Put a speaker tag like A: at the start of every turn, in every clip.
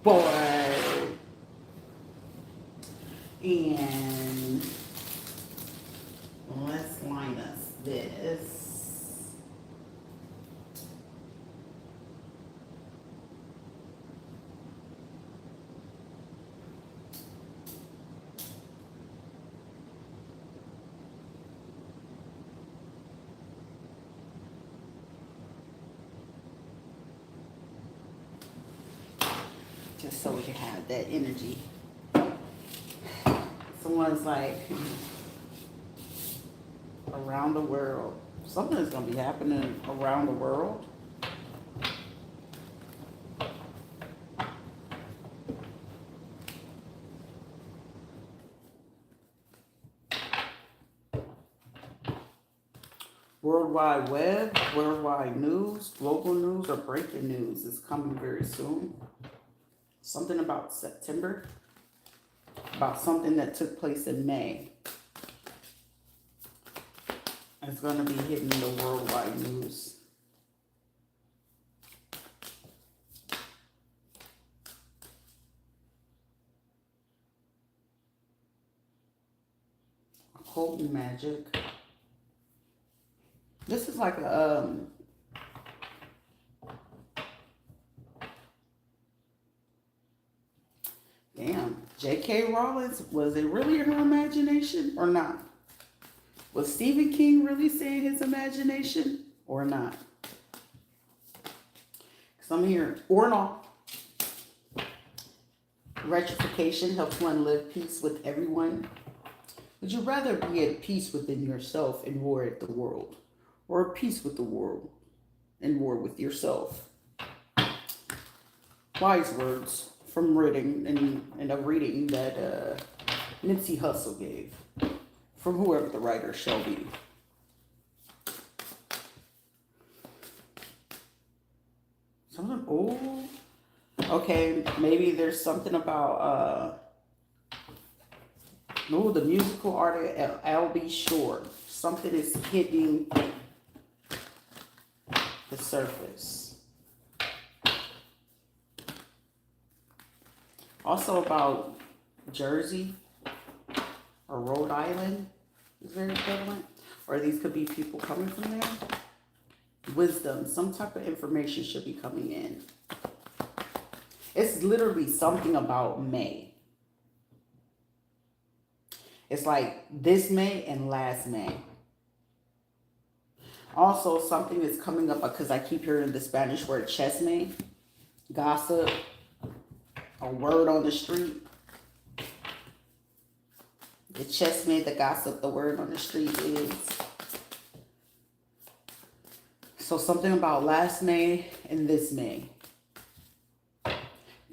A: boy. And let's line us this. Just so we can have that energy. Someone's like around the world. Something is going to be happening around the world. World Wide Web, worldwide news, global news, or breaking news is coming very soon. Something about September, about something that took place in May. It's going to be hitting the worldwide news. Occult and magic. This is like a damn, J.K. Rowling, was it really in her imagination or not? Was Stephen King really saying his imagination or not? Because I'm here, or not. Rectification helps one live peace with everyone. Would you rather be at peace within yourself and war at the world? Or at peace with the world and war with yourself? Wise words from reading and a reading that Nipsey Hussle gave from whoever the writer shall be. Something old. Okay, maybe there's something about the musical artist L.B. Shore. Something is hitting the surface. Also about Jersey or Rhode Island is very prevalent. Or these could be people coming from there. Wisdom, some type of information should be coming in. It's literally something about May. It's like this May and last May. Also, something is coming up because I keep hearing the Spanish word chisme, gossip, a word on the street. The chisme, the gossip, the word on the street is. So something about last May and this May.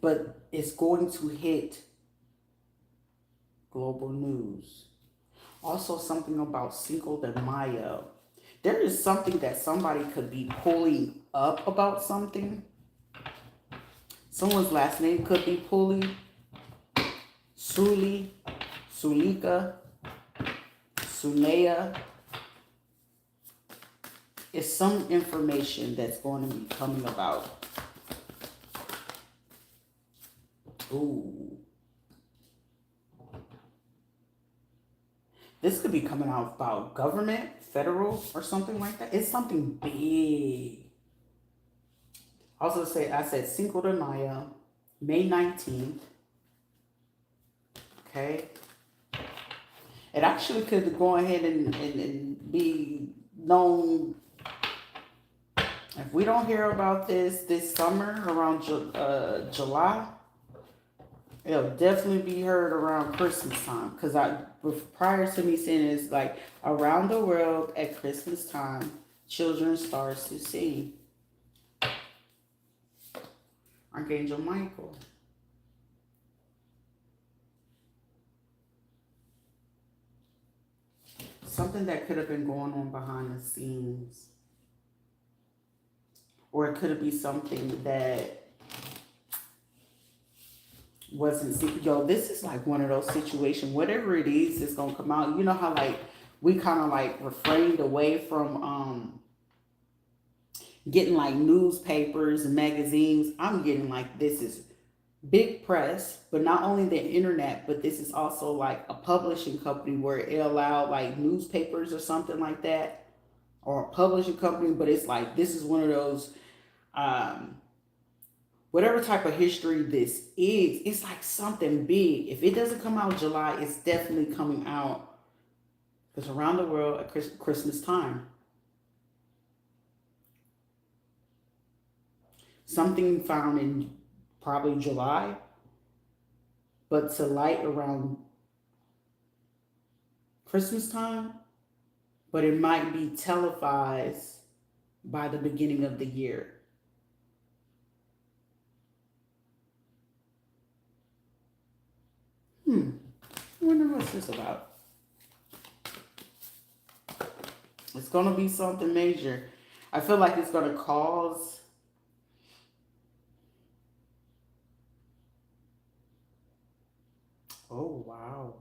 A: But it's going to hit global news. Also something about Cinco de Mayo. There is something that somebody could be pulling up about something. Someone's last name could be Pulley, Suli, Sulika, Sunea. It's some information that's going to be coming about. Ooh. This could be coming out about government, federal, or something like that. It's something big. Also I said Cinco de Mayo, May 19th. Okay. It actually could go ahead and be known. If we don't hear about this summer around July, it'll definitely be heard around Christmas time. Because prior to me saying it's like around the world at Christmas time, children starts to sing. Archangel Michael. Something that could have been going on behind the scenes. Or it could be something that wasn't, this is like one of those situations, whatever it is, it's going to come out. You know how like we kind of like refrained away from getting like newspapers and magazines. I'm getting like this is big press, but not only the internet, but this is also like a publishing company where it allowed like newspapers or something like that, or a publishing company. But it's like this is one of those, um, whatever type of history this is, it's like something big. If it doesn't come out July, it's definitely coming out because around the world at Christmas time, something found in probably July, but to light around Christmas time, but it might be televised by the beginning of the year. I wonder what's this about. It's gonna be something major. I feel like it's gonna cause. Oh wow.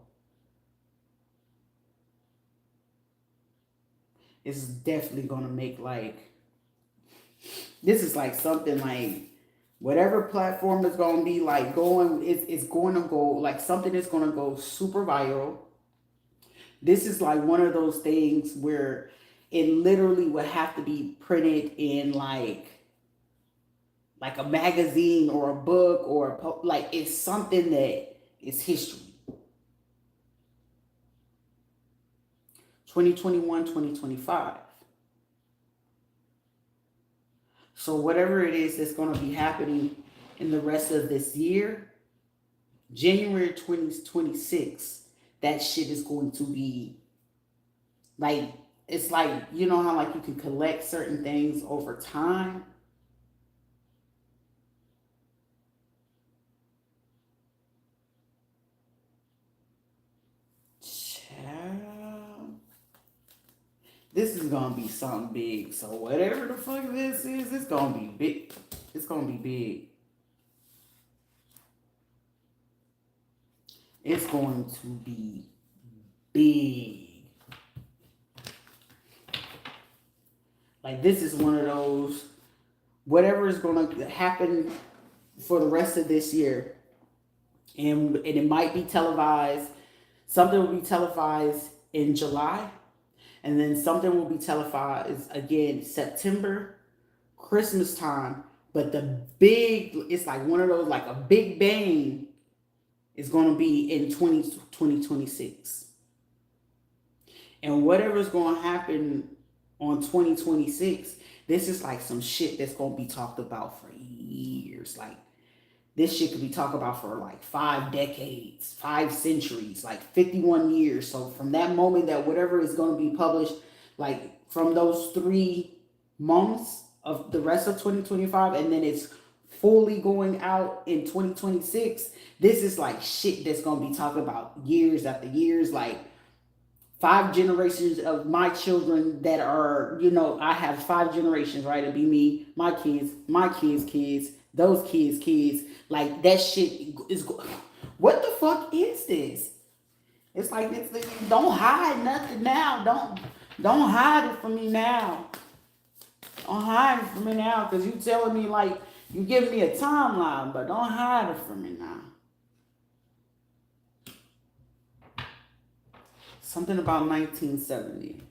A: It's definitely gonna make like this is like something like whatever platform is gonna be like going, it's going to go like something is gonna go super viral. This is like one of those things where it literally would have to be printed in like a magazine or a book or like it's something that is history. 2021, 2025. So whatever it is that's going to be happening in the rest of this year, January 2026, that shit is going to be like, it's like, you know how like you can collect certain things over time? Child. This is gonna be something big. So whatever the fuck this is, it's gonna be big. It's gonna be big. It's going to be big. Like this is one of those, whatever is going to happen for the rest of this year, and it might be televised. Something will be televised in July, and then something will be televised again September, Christmas time. But the big, it's like one of those, like a big bang is going to be in 2026. And whatever's going to happen on 2026, this is like some shit that's going to be talked about for years. Like this shit could be talked about for like 5 decades, 5 centuries, like 51 years. So from that moment that whatever is going to be published, like from those 3 months of the rest of 2025, and then it's fully going out in 2026, this is like shit that's going to be talked about years after years, like 5 generations of my children that are, I have 5 generations, right? It'd be me, my kids, those kids. Like that shit is, what the fuck is this? It's like, don't hide nothing now. Don't hide it from me now. Don't hide it from me now, because you telling me like, you giving me a timeline, but don't hide it from me now. Something about 1970.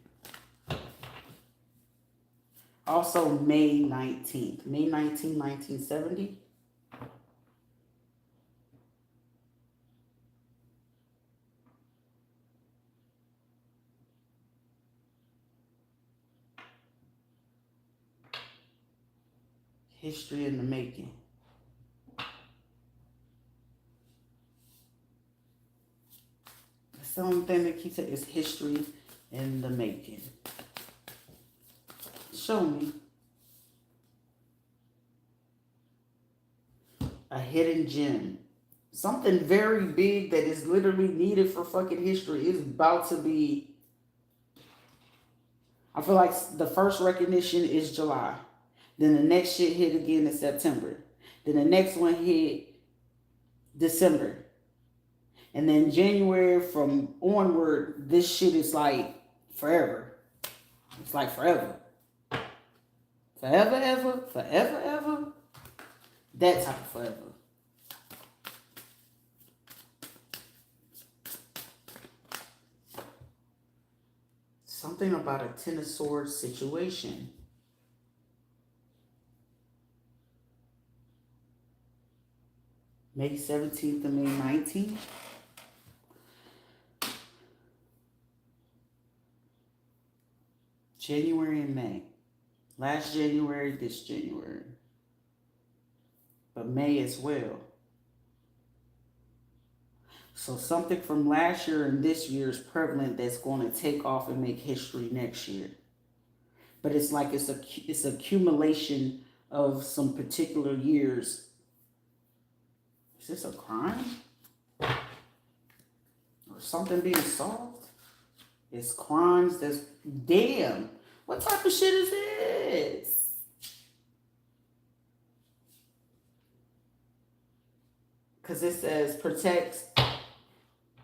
A: Also May 19th. May 19th, 1970. History in the making. That's the only thing that keeps it is history in the making. Show me a hidden gem. Something very big that is literally needed for fucking history is about to be. I feel like the first recognition is July. Then the next shit hit again in September. Then the next one hit December. And then January from onward, this shit is like forever. It's like forever. Forever, ever, forever, ever. That type of forever. something about a Ten of Swords situation. May 17th to May 19th. January and May. Last January, this January. But May as well. So something from last year and this year is prevalent that's going to take off and make history next year. But it's like it's accumulation of some particular years. Is this a crime? Or something being solved? It's crimes that's... Damn. What type of shit is this? Because it says protects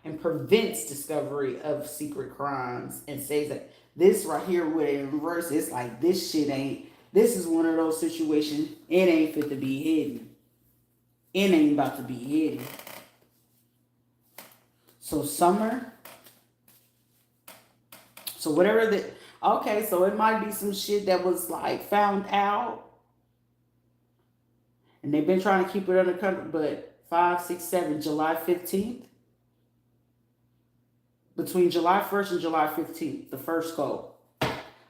A: and prevents discovery of secret crimes, and says that this right here with it in reverse, it's like this shit ain't... This is one of those situations, it ain't fit to be hidden. It ain't about to be hidden. So summer. So whatever the... Okay, so it might be some shit that was like found out. And they've been trying to keep it under control. But 5, 6, 7, July 15th. Between July 1st and July 15th, the first go.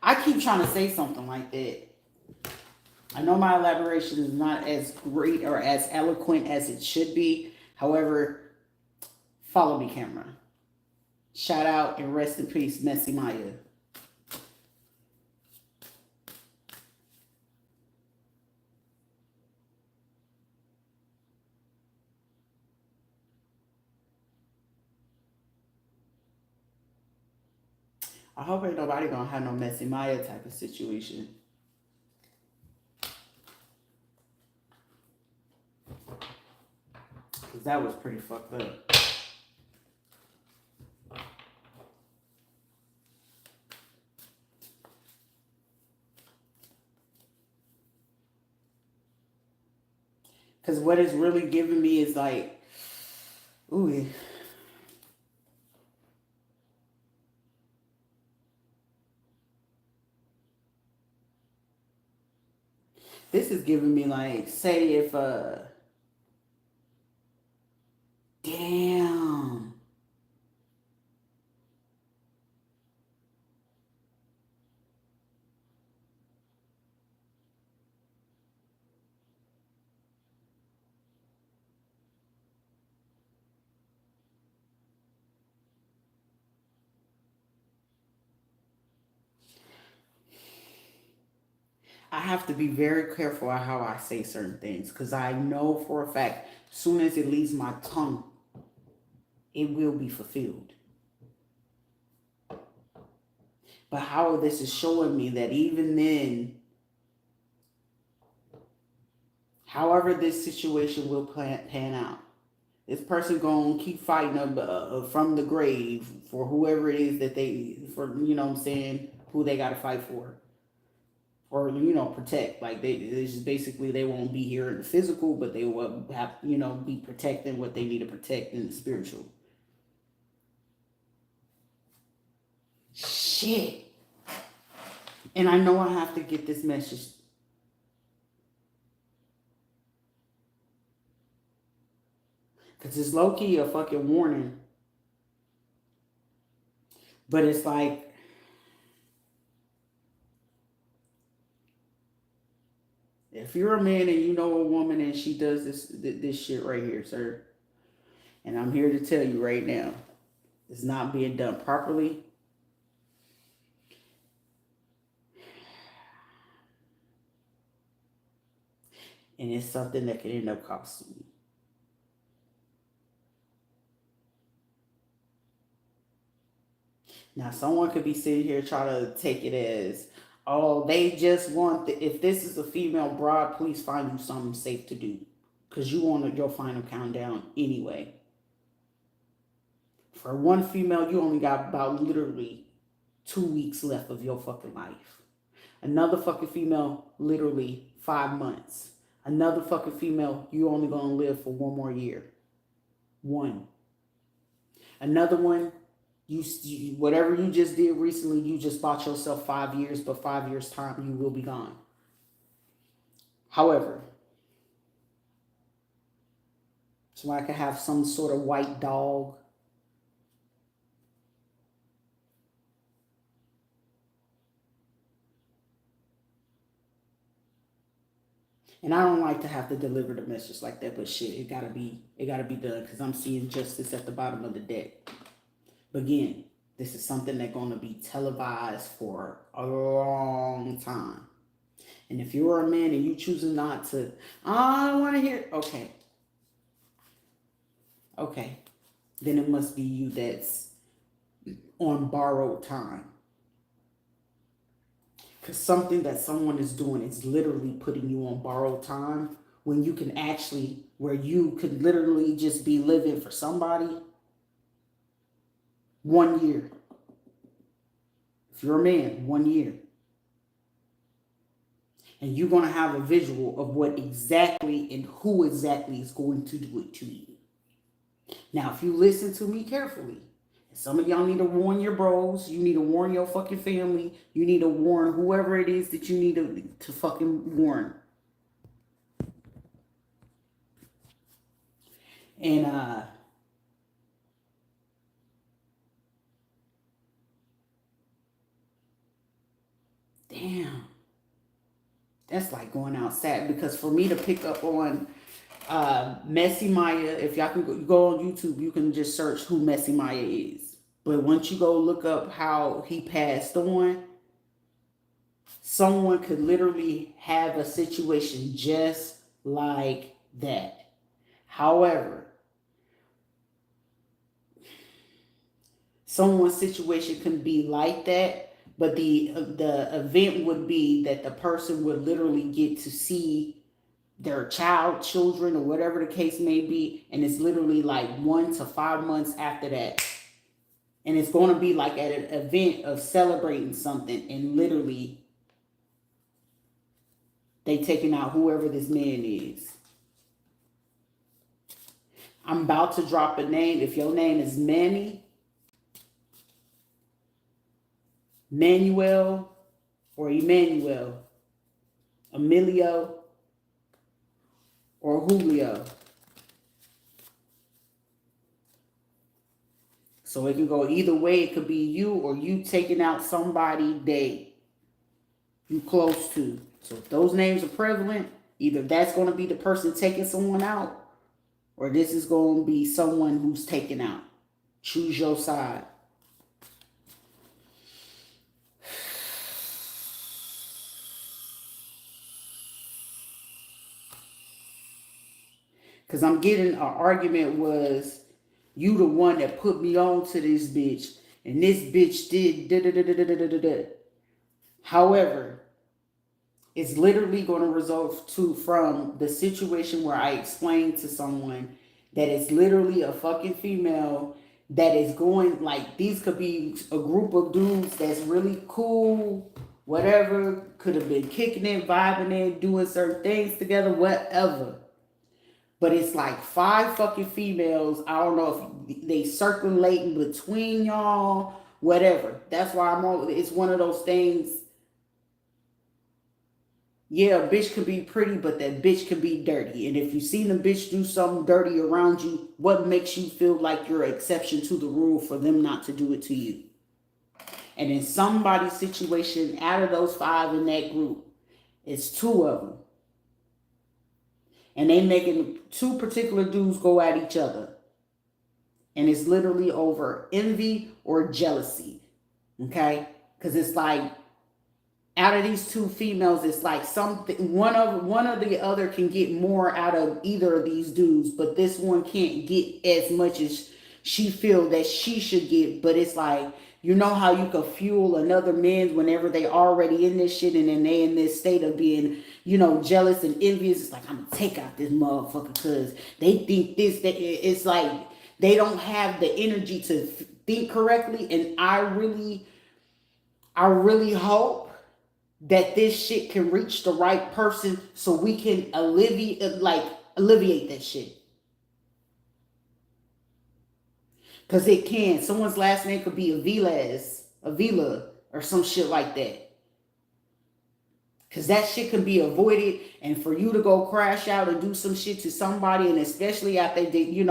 A: I keep trying to say something like that. I know my elaboration is not as great or as eloquent as it should be. However, follow me, camera. Shout out and rest in peace, Messy Maya. I hope ain't nobody gonna have no Messy Maya type of situation. Because that was pretty fucked up. Because what it's really giving me is like, ooh. This is giving me like, say if, damn. I have to be very careful on how I say certain things, because I know for a fact, as soon as it leaves my tongue, it will be fulfilled. But how this is showing me that even then, however this situation will pan out, this person going to keep fighting from the grave for whoever it is that you know what I'm saying, who they got to fight for. Or, you know, protect. Like, it's just basically they won't be here in the physical, but they will have, you know, be protecting what they need to protect in the spiritual. Shit. And I know I have to get this message. Because it's low-key a fucking warning. But it's like, if you're a man and you know a woman and she does this shit right here, sir, and I'm here to tell you right now, it's not being done properly. And it's something that can end up costing you. Now, someone could be sitting here trying to take it as, oh, they just want, if this is a female broad, please find you something safe to do. Because you want your final countdown anyway. For one female, you only got about literally 2 weeks left of your fucking life. Another fucking female, literally 5 months. Another fucking female, you only going to live for 1 more year. One. Another one, Whatever you just did recently, you just bought yourself 5 years, but 5 years time you will be gone. However, so I could have some sort of white dog. And I don't like to have to deliver the message like that, but shit, it gotta be done because I'm seeing justice at the bottom of the deck. But again, this is something that's gonna be televised for a long time. And if you're a man and you choosing not to, I don't want to hear, okay, then it must be you that's on borrowed time. Because something that someone is doing is literally putting you on borrowed time when you can actually, where you could literally just be living for somebody 1 year. If you're a man, 1 year. And you're going to have a visual of what exactly and who exactly is going to do it to you. Now, if you listen to me carefully, some of y'all need to warn your bros. You need to warn your fucking family. You need to warn whoever it is that you need to fucking warn. And damn, that's like going outside. Because for me to pick up on Messy Maya, if y'all can go on YouTube, you can just search who Messy Maya is. But once you go look up how he passed on, someone could literally have a situation just like that. However, someone's situation can be like that, but the event would be that the person would literally get to see their children, or whatever the case may be, and it's literally like 1 to 5 months after that. And it's going to be like at an event of celebrating something, and literally they taking out whoever this man is. I'm about to drop a name. If your name is Manny, Manuel, or Emmanuel, Emilio, or Julio. So it can go either way. It could be you or you taking out somebody that you close to. So if those names are prevalent, either that's going to be the person taking someone out, or this is going to be someone who's taken out. Choose your side. Because I'm getting an argument was, you the one that put me on to this bitch, and this bitch did da-da-da-da-da-da-da-da. However, it's literally going to result from the situation where I explained to someone that it's literally a fucking female that is going, like, these could be a group of dudes that's really cool, whatever, could have been kicking it, vibing it, doing certain things together, whatever. But it's like 5 fucking females. I don't know if they circulating between y'all, whatever. That's why it's one of those things. Yeah, a bitch could be pretty, but that bitch could be dirty. And if you seen a bitch do something dirty around you, what makes you feel like you're an exception to the rule for them not to do it to you? And in somebody's situation, out of those 5 in that group, it's 2 of them. And they making 2 particular dudes go at each other. And it's literally over envy or jealousy. Okay? Because it's like, out of these 2 females, it's like something, one of the other can get more out of either of these dudes, but this one can't get as much as she feel that she should get. But it's like, you know how you can fuel another man whenever they already in this shit, and then they in this state of being, jealous and envious. It's like, I'm gonna take out this motherfucker because they think this, that. It's like they don't have the energy to think correctly. And I really hope that this shit can reach the right person so we can alleviate that shit. Because it can. Someone's last name could be Avila, or some shit like that. Because that shit can be avoided. And for you to go crash out and do some shit to somebody, and especially after they,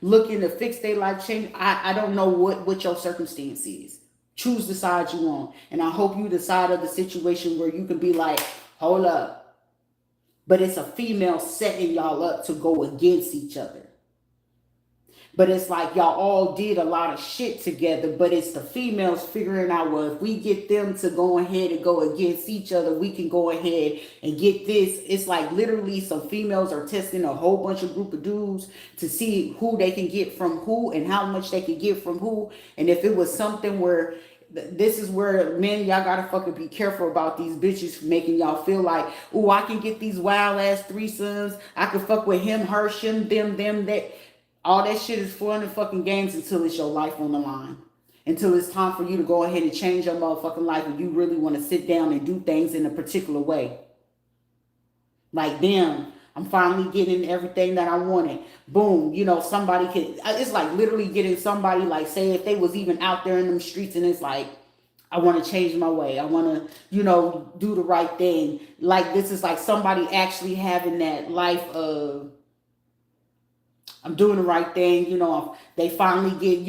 A: looking to fix their life change, I don't know what your circumstance is. Choose the side you want. And I hope you decide of the situation where you can be like, hold up. But it's a female setting y'all up to go against each other. But it's like y'all all did a lot of shit together, but it's the females figuring out, well, if we get them to go ahead and go against each other, we can go ahead and get this. It's like literally some females are testing a whole bunch of group of dudes to see who they can get from who and how much they can get from who. And if it was something where this is where men, y'all gotta fucking be careful about these bitches making y'all feel like, oh, I can get these wild ass threesomes. I can fuck with him, her, shim, them, that. All that shit is fun and fucking games until it's your life on the line. Until it's time for you to go ahead and change your motherfucking life and you really want to sit down and do things in a particular way. Like, damn, I'm finally getting everything that I wanted. Boom, somebody could, it's like literally getting somebody, like, say if they was even out there in them streets and it's like, I want to change my way. I want to, do the right thing. Like, this is like somebody actually having that life of, I'm doing the right thing, they finally get,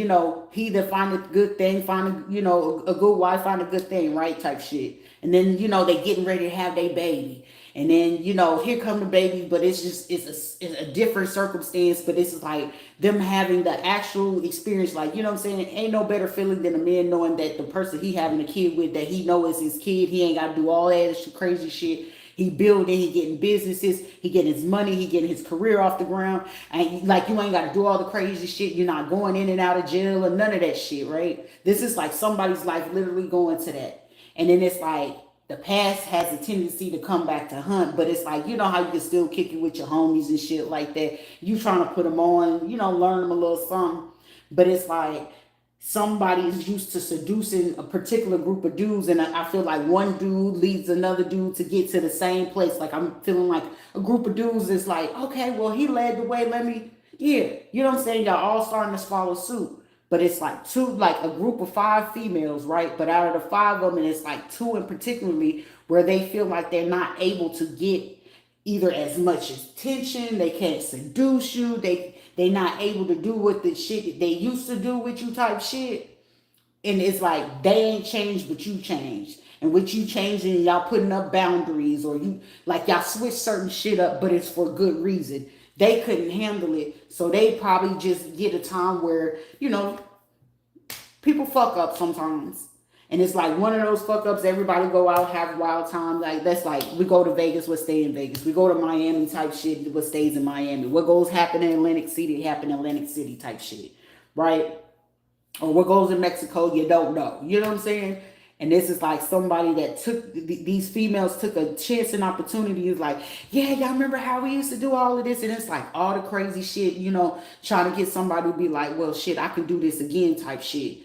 A: he that find a good thing, find a good wife, find a good thing, right, type shit. And then, they getting ready to have their baby. And then, here come the baby, but it's a different circumstance, but it's like them having the actual experience, like, what I'm saying? Ain't no better feeling than a man knowing that the person he having a kid with, that he know is his kid, he ain't got to do all that crazy shit. He building, he getting businesses, he getting his money, he getting his career off the ground. And like, you ain't got to do all the crazy shit. You're not going in and out of jail or none of that shit, right? This is like somebody's life literally going to that. And then it's like the past has a tendency to come back to hunt, but it's like, how you can still kick it with your homies and shit like that. You trying to put them on, learn them a little something. But it's like, somebody is used to seducing a particular group of dudes, and I feel like one dude leads another dude to get to the same place. Like, I'm feeling like a group of dudes is like, okay, well, he led the way, what I'm saying? Y'all all starting to follow suit. But it's like a group of 5 females, right? But out of the 5 of them, it's like 2 in particularly where they feel like they're not able to get either as much attention, they can't seduce you, they not able to do what the shit that they used to do with you type shit. And it's like they ain't changed, but you changed. And with you changing, y'all putting up boundaries, or y'all switch certain shit up, but it's for good reason. They couldn't handle it, so they probably just get a time where, people fuck up sometimes. And it's like one of those fuck ups, everybody go out, have a wild time. Like, that's like, we go to Vegas, what stay in Vegas. We go to Miami type shit, what stays in Miami. What goes happen in Atlantic City, happen in Atlantic City type shit, right? Or what goes in Mexico, you don't know. You know what I'm saying? And this is like somebody that these females took a chance and opportunity. Is like, yeah, y'all remember how we used to do all of this? And it's like all the crazy shit, trying to get somebody to be like, well, shit, I can do this again type shit.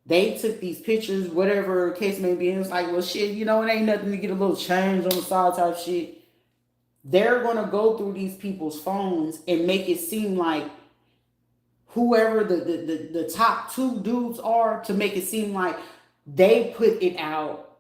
A: They took these pictures, whatever case may be, and it's like, well, shit, it ain't nothing to get a little change on the side type shit. They're going to go through these people's phones and make it seem like whoever the top 2 dudes are, to make it seem like they put it out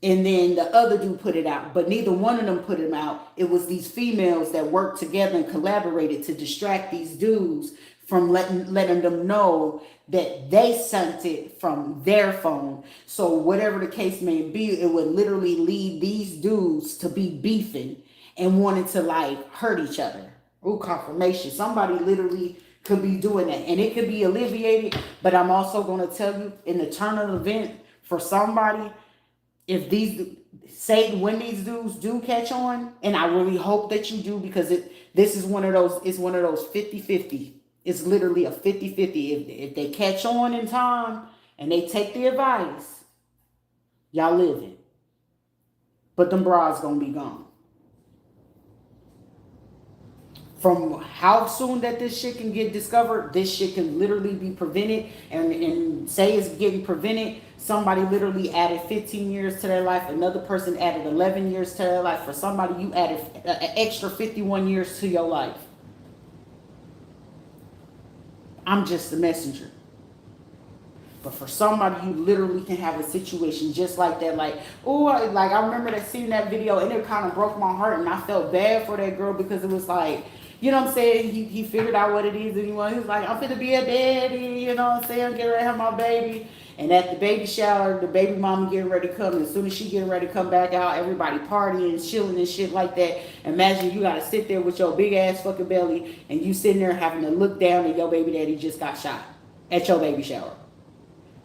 A: and then the other dude put it out. But neither one of them put it out. It was these females that worked together and collaborated to distract these dudes from letting them know that they sent it from their phone. So whatever the case may be, it would literally lead these dudes to be beefing and wanting to like hurt each other. Ooh, confirmation. Somebody literally could be doing that, and it could be alleviated. But I'm also going to tell you, in the turn of the event, for somebody, if when these dudes do catch on, and I really hope that you do, because this is one of those 50-50. It's literally a 50-50. If they catch on in time and they take the advice, y'all living. But them bras gonna be gone. From how soon that this shit can get discovered, this shit can literally be prevented. And say it's getting prevented, somebody literally added 15 years to their life. Another person added 11 years to their life. For somebody, you added an extra 51 years to your life. I'm just the messenger. But for somebody, you literally can have a situation just like that. Like, oh, like I remember seeing that video and it kind of broke my heart. And I felt bad for that girl because it was like, you know what I'm saying? He figured out what it is and he was like, I'm finna be a daddy, you know what I'm saying? I'm getting ready to have my baby. And at the baby shower, the baby mama getting ready to come. And as soon as she getting ready to come back out, everybody partying, chilling and shit like that. Imagine you got to sit there with your big ass fucking belly and you sitting there having to look down and your baby daddy just got shot at your baby shower.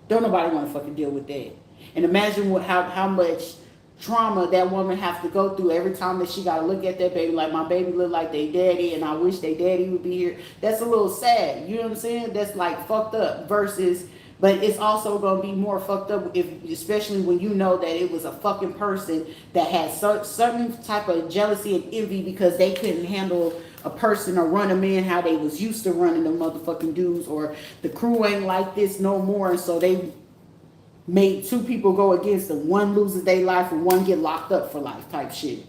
A: Don't nobody want to fucking deal with that. And imagine how much trauma that woman has to go through every time that she got to look at that baby. Like, my baby look like they daddy and I wish they daddy would be here. That's a little sad. You know what I'm saying? That's like fucked up versus, but it's also going to be more fucked up if, especially when you know that it was a fucking person that had certain type of jealousy and envy because they couldn't handle a person or run them in how they was used to running the motherfucking dudes, or the crew ain't like this no more, and so they made two people go against them. One loses their life and one get locked up for life type shit.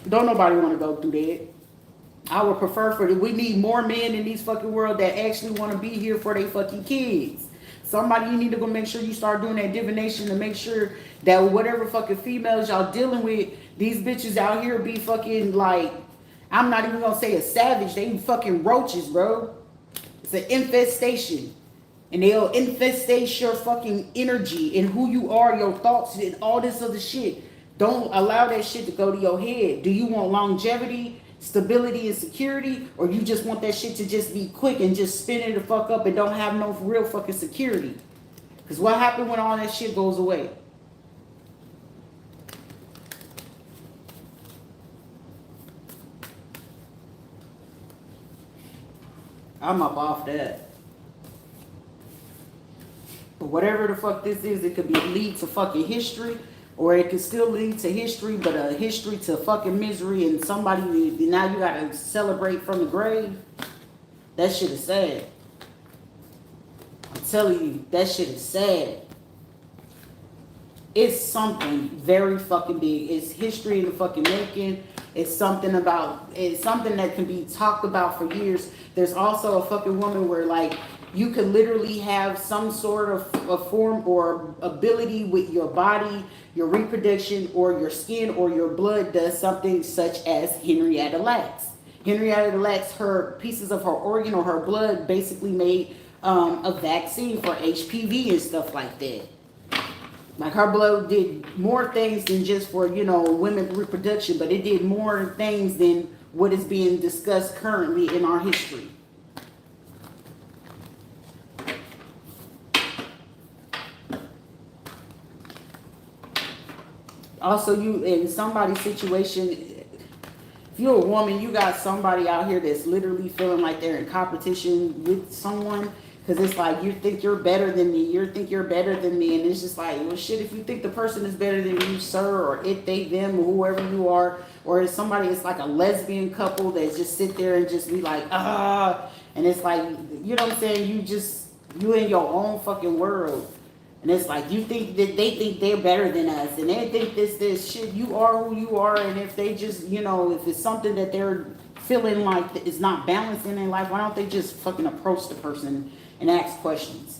A: Don't nobody want to go through that. I would prefer for we need more men in these fucking world that actually want to be here for their fucking kids. Somebody, you need to go make sure you start doing that divination to make sure that whatever fucking females y'all dealing with, these bitches out here be fucking like, I'm not even gonna say a savage. They fucking roaches, bro. It's an infestation. And they'll infestate your fucking energy and who you are, your thoughts, and all this other shit. Don't allow that shit to go to your head. Do you want longevity, stability, and security? Or you just want that shit to just be quick and just spin it the fuck up and don't have no real fucking security? Because what happens when all that shit goes away? I'm up off that. But whatever the fuck this is, it could be lead to fucking history, or it could still lead to history, but a history to fucking misery, and somebody, now you gotta celebrate from the grave. That shit is sad. I'm telling you, that shit is sad. It's something very fucking big. It's history in the fucking making. It's something that can be talked about for years. There's also a fucking woman where, like, you could literally have some sort of a form or ability with your body, your reproduction, or your skin, or your blood does something such as Henrietta Lacks. Henrietta Lacks, her pieces of her organ or her blood basically made a vaccine for HPV and stuff like that. Like, her blood did more things than just for, women's reproduction, but it did more things than what is being discussed currently in our history. Also, you in somebody's situation, if you're a woman, you got somebody out here that's literally feeling like they're in competition with someone. Because it's like, you think you're better than me. You think you're better than me. And it's just like, well, shit, if you think the person is better than you, sir, or it, they, them, or whoever you are, or if somebody is like a lesbian couple that just sit there and just be like, and it's like, you know what I'm saying? You in your own fucking world. And it's like, you think that they think they're better than us. And they think this shit, you are who you are. And if they just, if it's something that they're feeling like is not balanced in their life, why don't they just fucking approach the person and ask questions,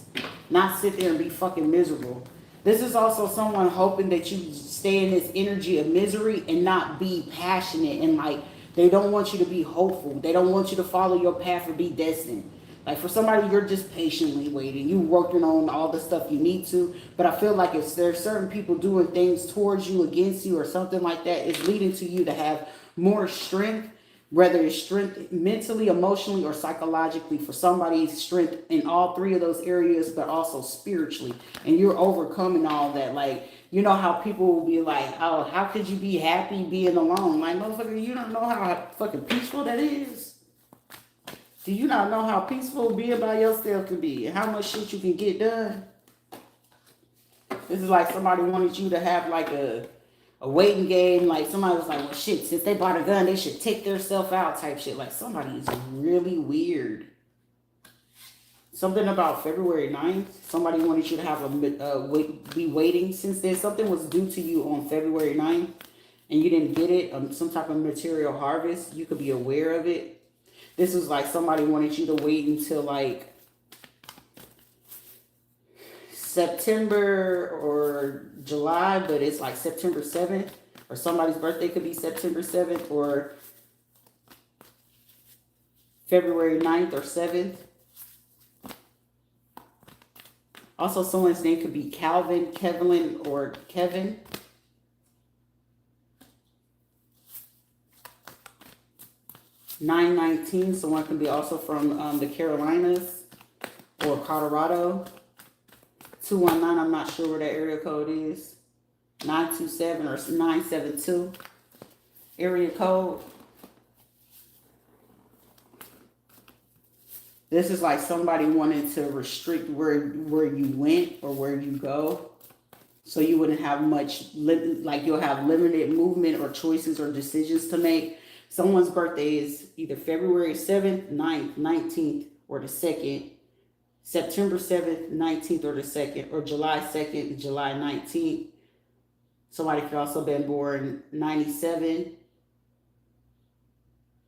A: not sit there and be fucking miserable. This is also someone hoping that you stay in this energy of misery and not be passionate, and like, they don't want you to be hopeful. They don't want you to follow your path or be destined. Like, for somebody, you're just patiently waiting. You working on all the stuff you need to, but I feel like if there's certain people doing things towards you, against you, or something like that, it's leading to you to have more strength. Whether it's strength mentally, emotionally, or psychologically. For somebody's strength in all three of those areas, but also spiritually. And you're overcoming all that. Like, you know how people will be like, oh, how could you be happy being alone? Like, motherfucker, you don't know how fucking peaceful that is. Do you not know how peaceful being by yourself can be? And how much shit you can get done? This is like somebody wanted you to have like a waiting game. Like, somebody was like, well, shit, since they bought a gun, they should take themselves out type shit. Like, somebody is really weird. Something about February 9th. Somebody wanted you to have be waiting. Since then, something was due to you on February 9th and you didn't get it, some type of material harvest. You could be aware of it. This was like somebody wanted you to wait until like September or July, but it's like September 7th, or somebody's birthday could be September 7th or February 9th or 7th. Also, someone's name could be Calvin, Kevin, or Kevin. (919), someone can be also from the Carolinas or Colorado. 219, I'm not sure where that area code is. 927 or 972 area code. This is like somebody wanted to restrict where you went or where you go. So you wouldn't have much, like you'll have limited movement or choices or decisions to make. Someone's birthday is either February 7th, 9th, 19th, or the 2nd. September 7th, 19th, or the 2nd. Or July 2nd, July 19th. Somebody could also have been born 97,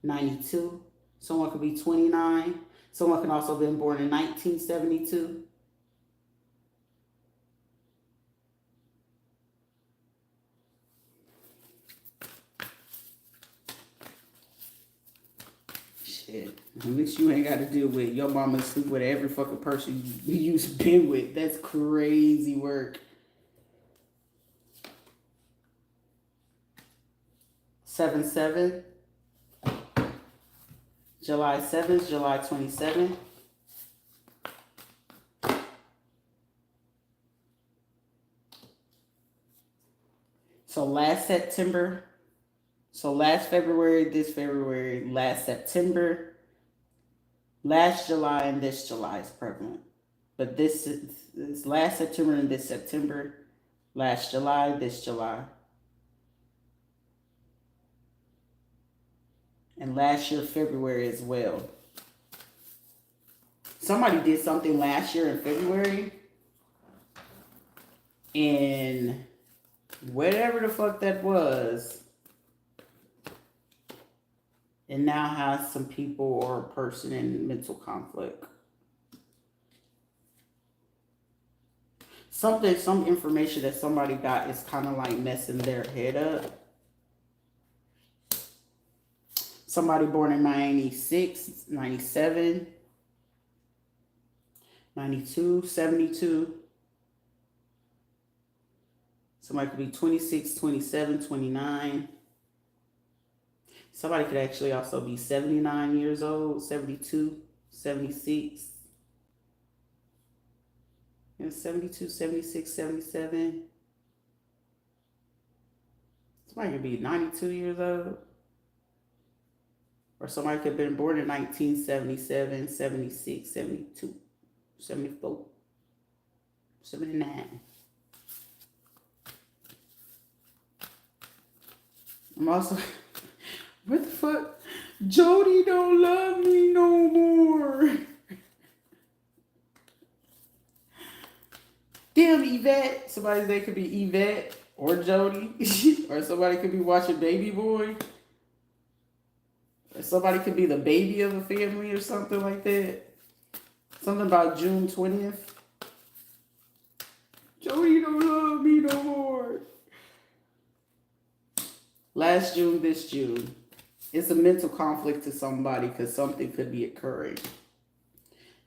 A: 92. Someone could be 29. Someone can also have been born in 1972. Shit. At least you ain't got to deal with your mama sleep with every fucking person you've been with. That's crazy work. 7/7. July 7th, July 27th. So last September, so last February, this February, last September, last July, and this July is prevalent. But this is last September and this September, last July, this July. And last year, February as well. Somebody did something last year in February. And whatever the fuck that was, it now has some people or a person in mental conflict. Some information that somebody got is kind of like messing their head up. Somebody born in 96, 97, 92, 72. Somebody could be 26, 27, 29. Somebody could actually also be 79 years old, 72, 76. 72, 76, 77. Somebody could be 92 years old. Or somebody could have been born in 1977, 76, 72, 74, 79. I'm also, what the fuck? Jody don't love me no more. Damn, Yvette. Somebody's name could be Yvette or Jody. Or somebody could be watching Baby Boy. Or somebody could be the baby of a family or something like that. Something about June 20th. Jody don't love me no more. Last June, this June. It's a mental conflict to somebody because something could be occurring.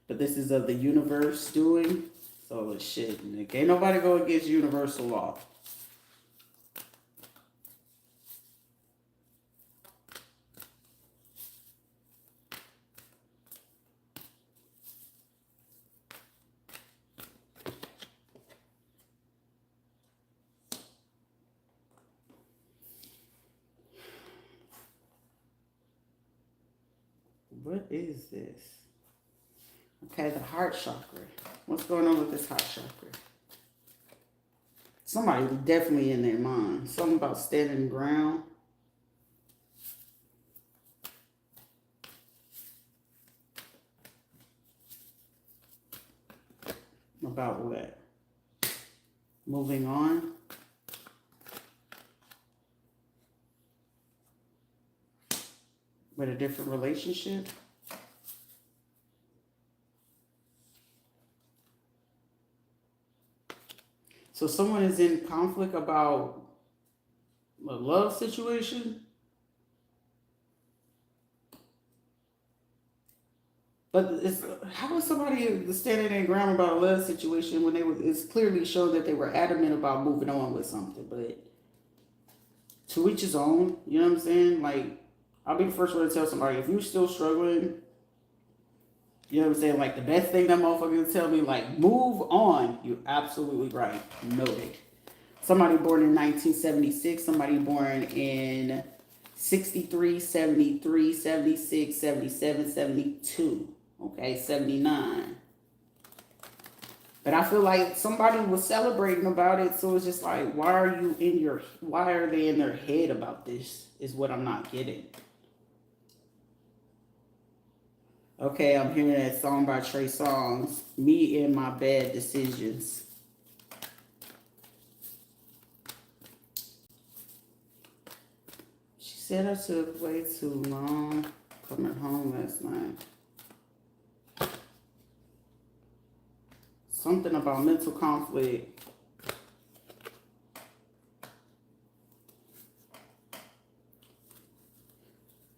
A: But this is of the universe doing. So shit. Ain't nobody go against universal law. What is this? Okay, the heart chakra. What's going on with this heart chakra? Somebody definitely in their mind. Something about standing ground. About what? Moving on. With a different relationship. So someone is in conflict about a love situation. But it's, how is somebody standing their ground about a love situation when it's clearly shown that they were adamant about moving on with something? But to each his own, you know what I'm saying? Like, I'll be the first one to tell somebody, if you're still struggling, you know what I'm saying? Like, the best thing that motherfucker can tell me, like, move on. You're absolutely right. Noted. Somebody born in 1976, somebody born in 63, 73, 76, 77, 72. Okay, 79. But I feel like somebody was celebrating about it, so it's just like, why are they in their head about this, is what I'm not getting. Okay, I'm hearing that song by Trey Songz, Me and My Bad Decisions. She said I took way too long coming home last night. Something about mental conflict.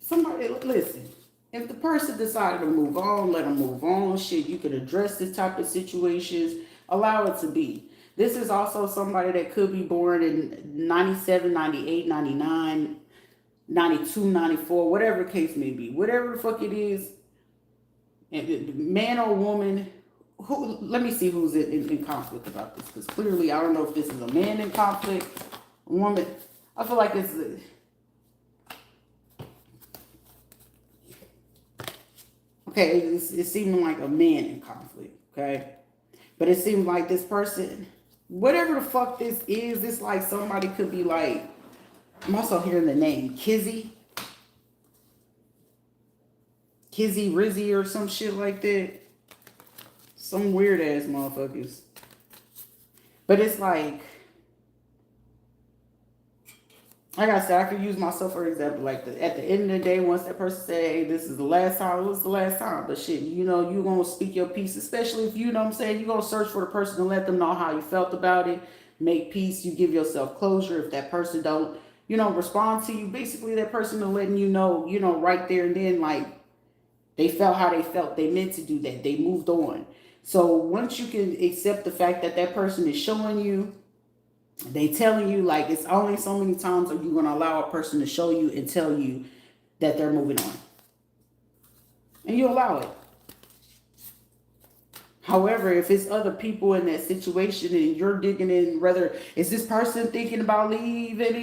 A: Somebody, listen. If the person decided to move on, let them move on. Shit, you can address this type of situations. Allow it to be. This is also somebody that could be born in 97, 98, 99, 92, 94, whatever the case may be. Whatever the fuck it is, man or woman, let me see who's in conflict about this, because clearly I don't know if this is a man in conflict, a woman. I feel like it's okay. It's seeming like a man in conflict, okay, but it seems like this person, whatever the fuck this is, it's like somebody could be like, I'm also hearing the name Kizzy Rizzy or some shit like that. Some weird ass motherfuckers. But it's like I said, I could use myself for example. Like at the end of the day, once that person say, hey, this is the last time, it was the last time. But shit, you know, you're going to speak your piece, especially if you know what I'm saying, you're going to search for the person to let them know how you felt about it. Make peace. You give yourself closure. If that person don't, you know, respond to you, basically that person is letting you know, right there and then, like, they felt how they felt. They meant to do that. They moved on. So once you can accept the fact that that person is showing you, they telling you, like, it's only so many times are you going to allow a person to show you and tell you that they're moving on. And you allow it. However, if it's other people in that situation and you're digging in, whether is this person thinking about leaving,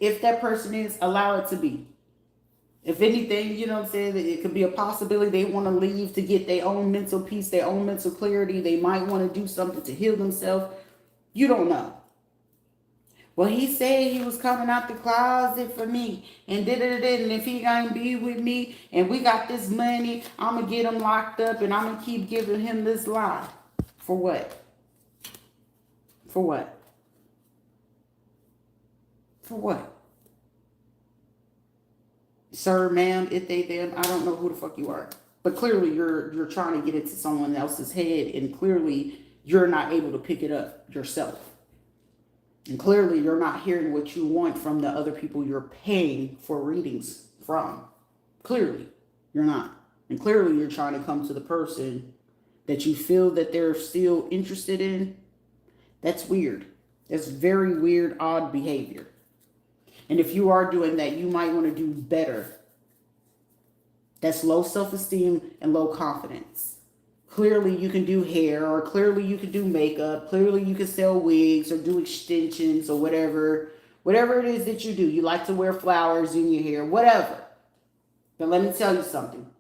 A: if that person is, allow it to be. If anything, you know what I'm saying, it could be a possibility they want to leave to get their own mental peace, their own mental clarity. They might want to do something to heal themselves. You don't know. Well, he said he was coming out the closet for me and and if he gonna be with me and we got this money, I'm gonna get him locked up and I'm gonna keep giving him this lie. For what? For what? For what? Sir, ma'am, if they, them, I don't know who the fuck you are. But clearly you're trying to get into someone else's head and clearly you're not able to pick it up yourself. And clearly you're not hearing what you want from the other people you're paying for readings from. Clearly you're not. And clearly you're trying to come to the person that you feel that they're still interested in. That's weird. That's very weird, odd behavior. And if you are doing that, you might want to do better. That's low self-esteem and low confidence. Clearly you can do hair, or clearly you can do makeup. Clearly you can sell wigs or do extensions or whatever. Whatever it is that you do. You like to wear flowers in your hair, whatever. But let me tell you something.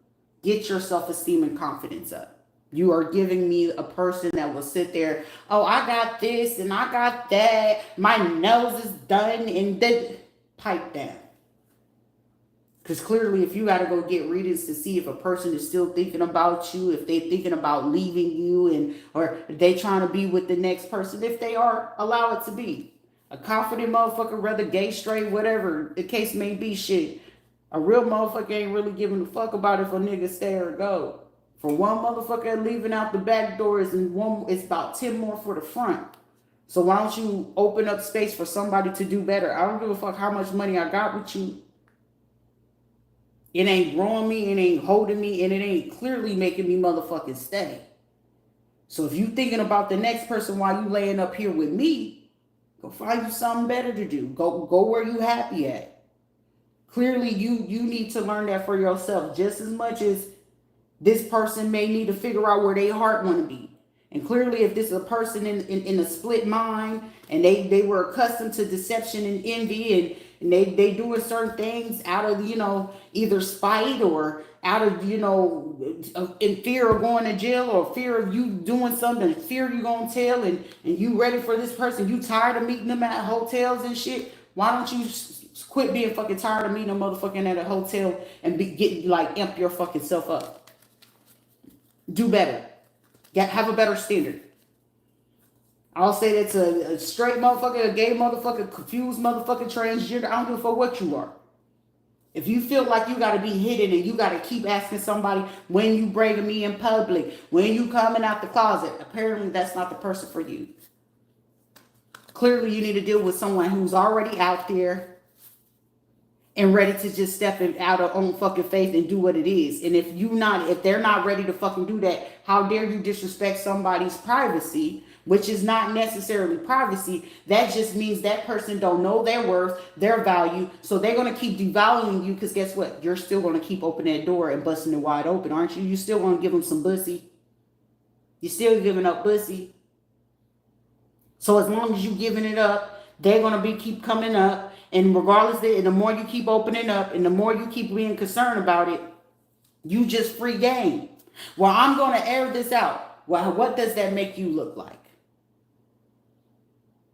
A: Get your self-esteem and confidence up. You are giving me a person that will sit there, oh, I got this and I got that. My nose is done and then pipe down. Because clearly if you got to go get readings to see if a person is still thinking about you, if they're thinking about leaving you, and or they trying to be with the next person, if they are, allow it to be. A confident motherfucker, whether gay, straight, whatever the case may be, shit. A real motherfucker ain't really giving a fuck about if a nigga stay or go. For one motherfucker leaving out the back doors and one, it's about 10 more for the front. So why don't you open up space for somebody to do better? I don't give a fuck how much money I got with you. It ain't growing me, it ain't holding me, and it ain't clearly making me motherfucking stay. So if you thinking about the next person while you laying up here with me, go find you something better to do. Go where you happy at. Clearly you need to learn that for yourself just as much as this person may need to figure out where their heart want to be. And clearly, if this is a person in a split mind and they were accustomed to deception and envy and they doing certain things out of, either spite or out of, in fear of going to jail or fear of you doing something, fear you going to tell and you ready for this person, you tired of meeting them at hotels and shit, why don't you quit being fucking tired of meeting a motherfucking at a hotel and getting amp your fucking self up. Do better. Have a better standard. I'll say that's a straight motherfucker, a gay motherfucker, confused motherfucker, transgender. I don't give a fuck what you are. If you feel like you got to be hidden and you got to keep asking somebody when you bringing me in public, when you coming out the closet, apparently that's not the person for you. Clearly you need to deal with someone who's already out there and ready to just step out of own fucking faith and do what it is. And if they're not ready to fucking do that, how dare you disrespect somebody's privacy, which is not necessarily privacy. That just means that person don't know their worth, their value. So they're going to keep devaluing you because guess what? You're still going to keep opening that door and busting it wide open, aren't you? You still going to give them some pussy. You're still giving up pussy. So as long as you giving it up, they're going to keep coming up. And regardless, the more you keep opening up and the more you keep being concerned about it, you just free game. Well, I'm going to air this out. Well, what does that make you look like?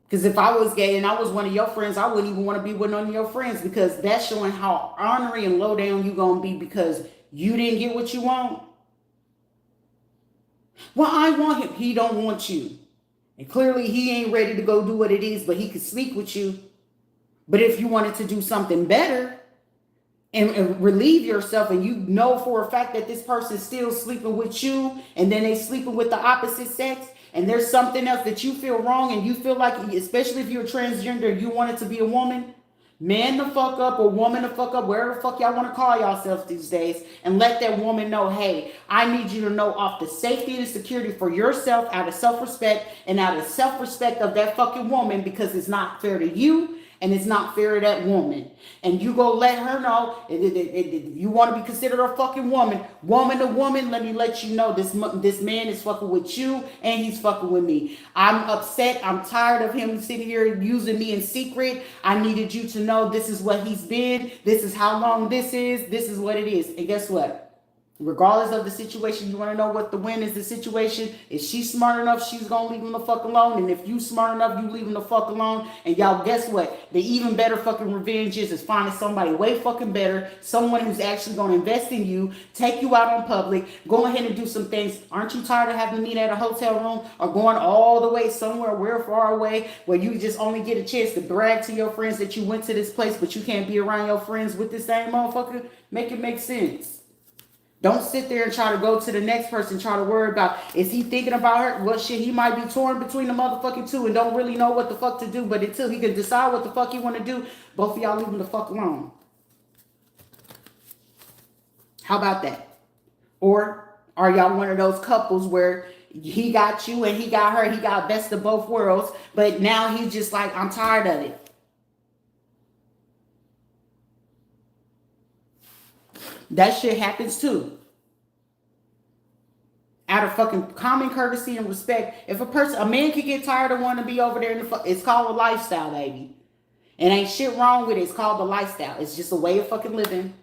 A: Because if I was gay and I was one of your friends, I wouldn't even want to be with none of your friends because that's showing how ornery and low down you going to be because you didn't get what you want. Well, I want him. He don't want you. And clearly he ain't ready to go do what it is, but he could sleep with you. But if you wanted to do something better and relieve yourself and you know for a fact that this person's still sleeping with you and then they sleeping with the opposite sex and there's something else that you feel wrong and you feel like, especially if you're a transgender, you want it to be a woman, man the fuck up or woman the fuck up, wherever the fuck y'all want to call yourselves these days, and let that woman know, hey, I need you to know off the safety and the security for yourself out of self-respect and out of self-respect of that fucking woman because it's not fair to you. And it's not fair to that woman. And you go let her know, you want to be considered a fucking woman. Woman to woman, let me let you know this man is fucking with you and he's fucking with me. I'm upset. I'm tired of him sitting here using me in secret. I needed you to know this is what he's been. This is how long this is. This is what it is. And guess what? Regardless of the situation, you want to know what the win is the situation. If she's smart enough, she's going to leave him the fuck alone. And if you smart enough, you leave him the fuck alone. And y'all, guess what? The even better fucking revenge is finding somebody way fucking better. Someone who's actually going to invest in you, take you out on public, go ahead and do some things. Aren't you tired of having to meet at a hotel room or going all the way somewhere real far away where you just only get a chance to brag to your friends that you went to this place, but you can't be around your friends with the same motherfucker? Make it make sense. Don't sit there and try to go to the next person, try to worry about, is he thinking about her? Well, shit, he might be torn between the motherfucking two and don't really know what the fuck to do. But until he can decide what the fuck he want to do, both of y'all leave him the fuck alone. How about that? Or are y'all one of those couples where he got you and he got her, he got best of both worlds, but now he's just like, I'm tired of it. That shit happens too. Out of fucking common courtesy and respect, if a man can get tired of wanting to be over there in the it's called a lifestyle, baby. And ain't shit wrong with it. It's called a lifestyle. It's just a way of fucking living.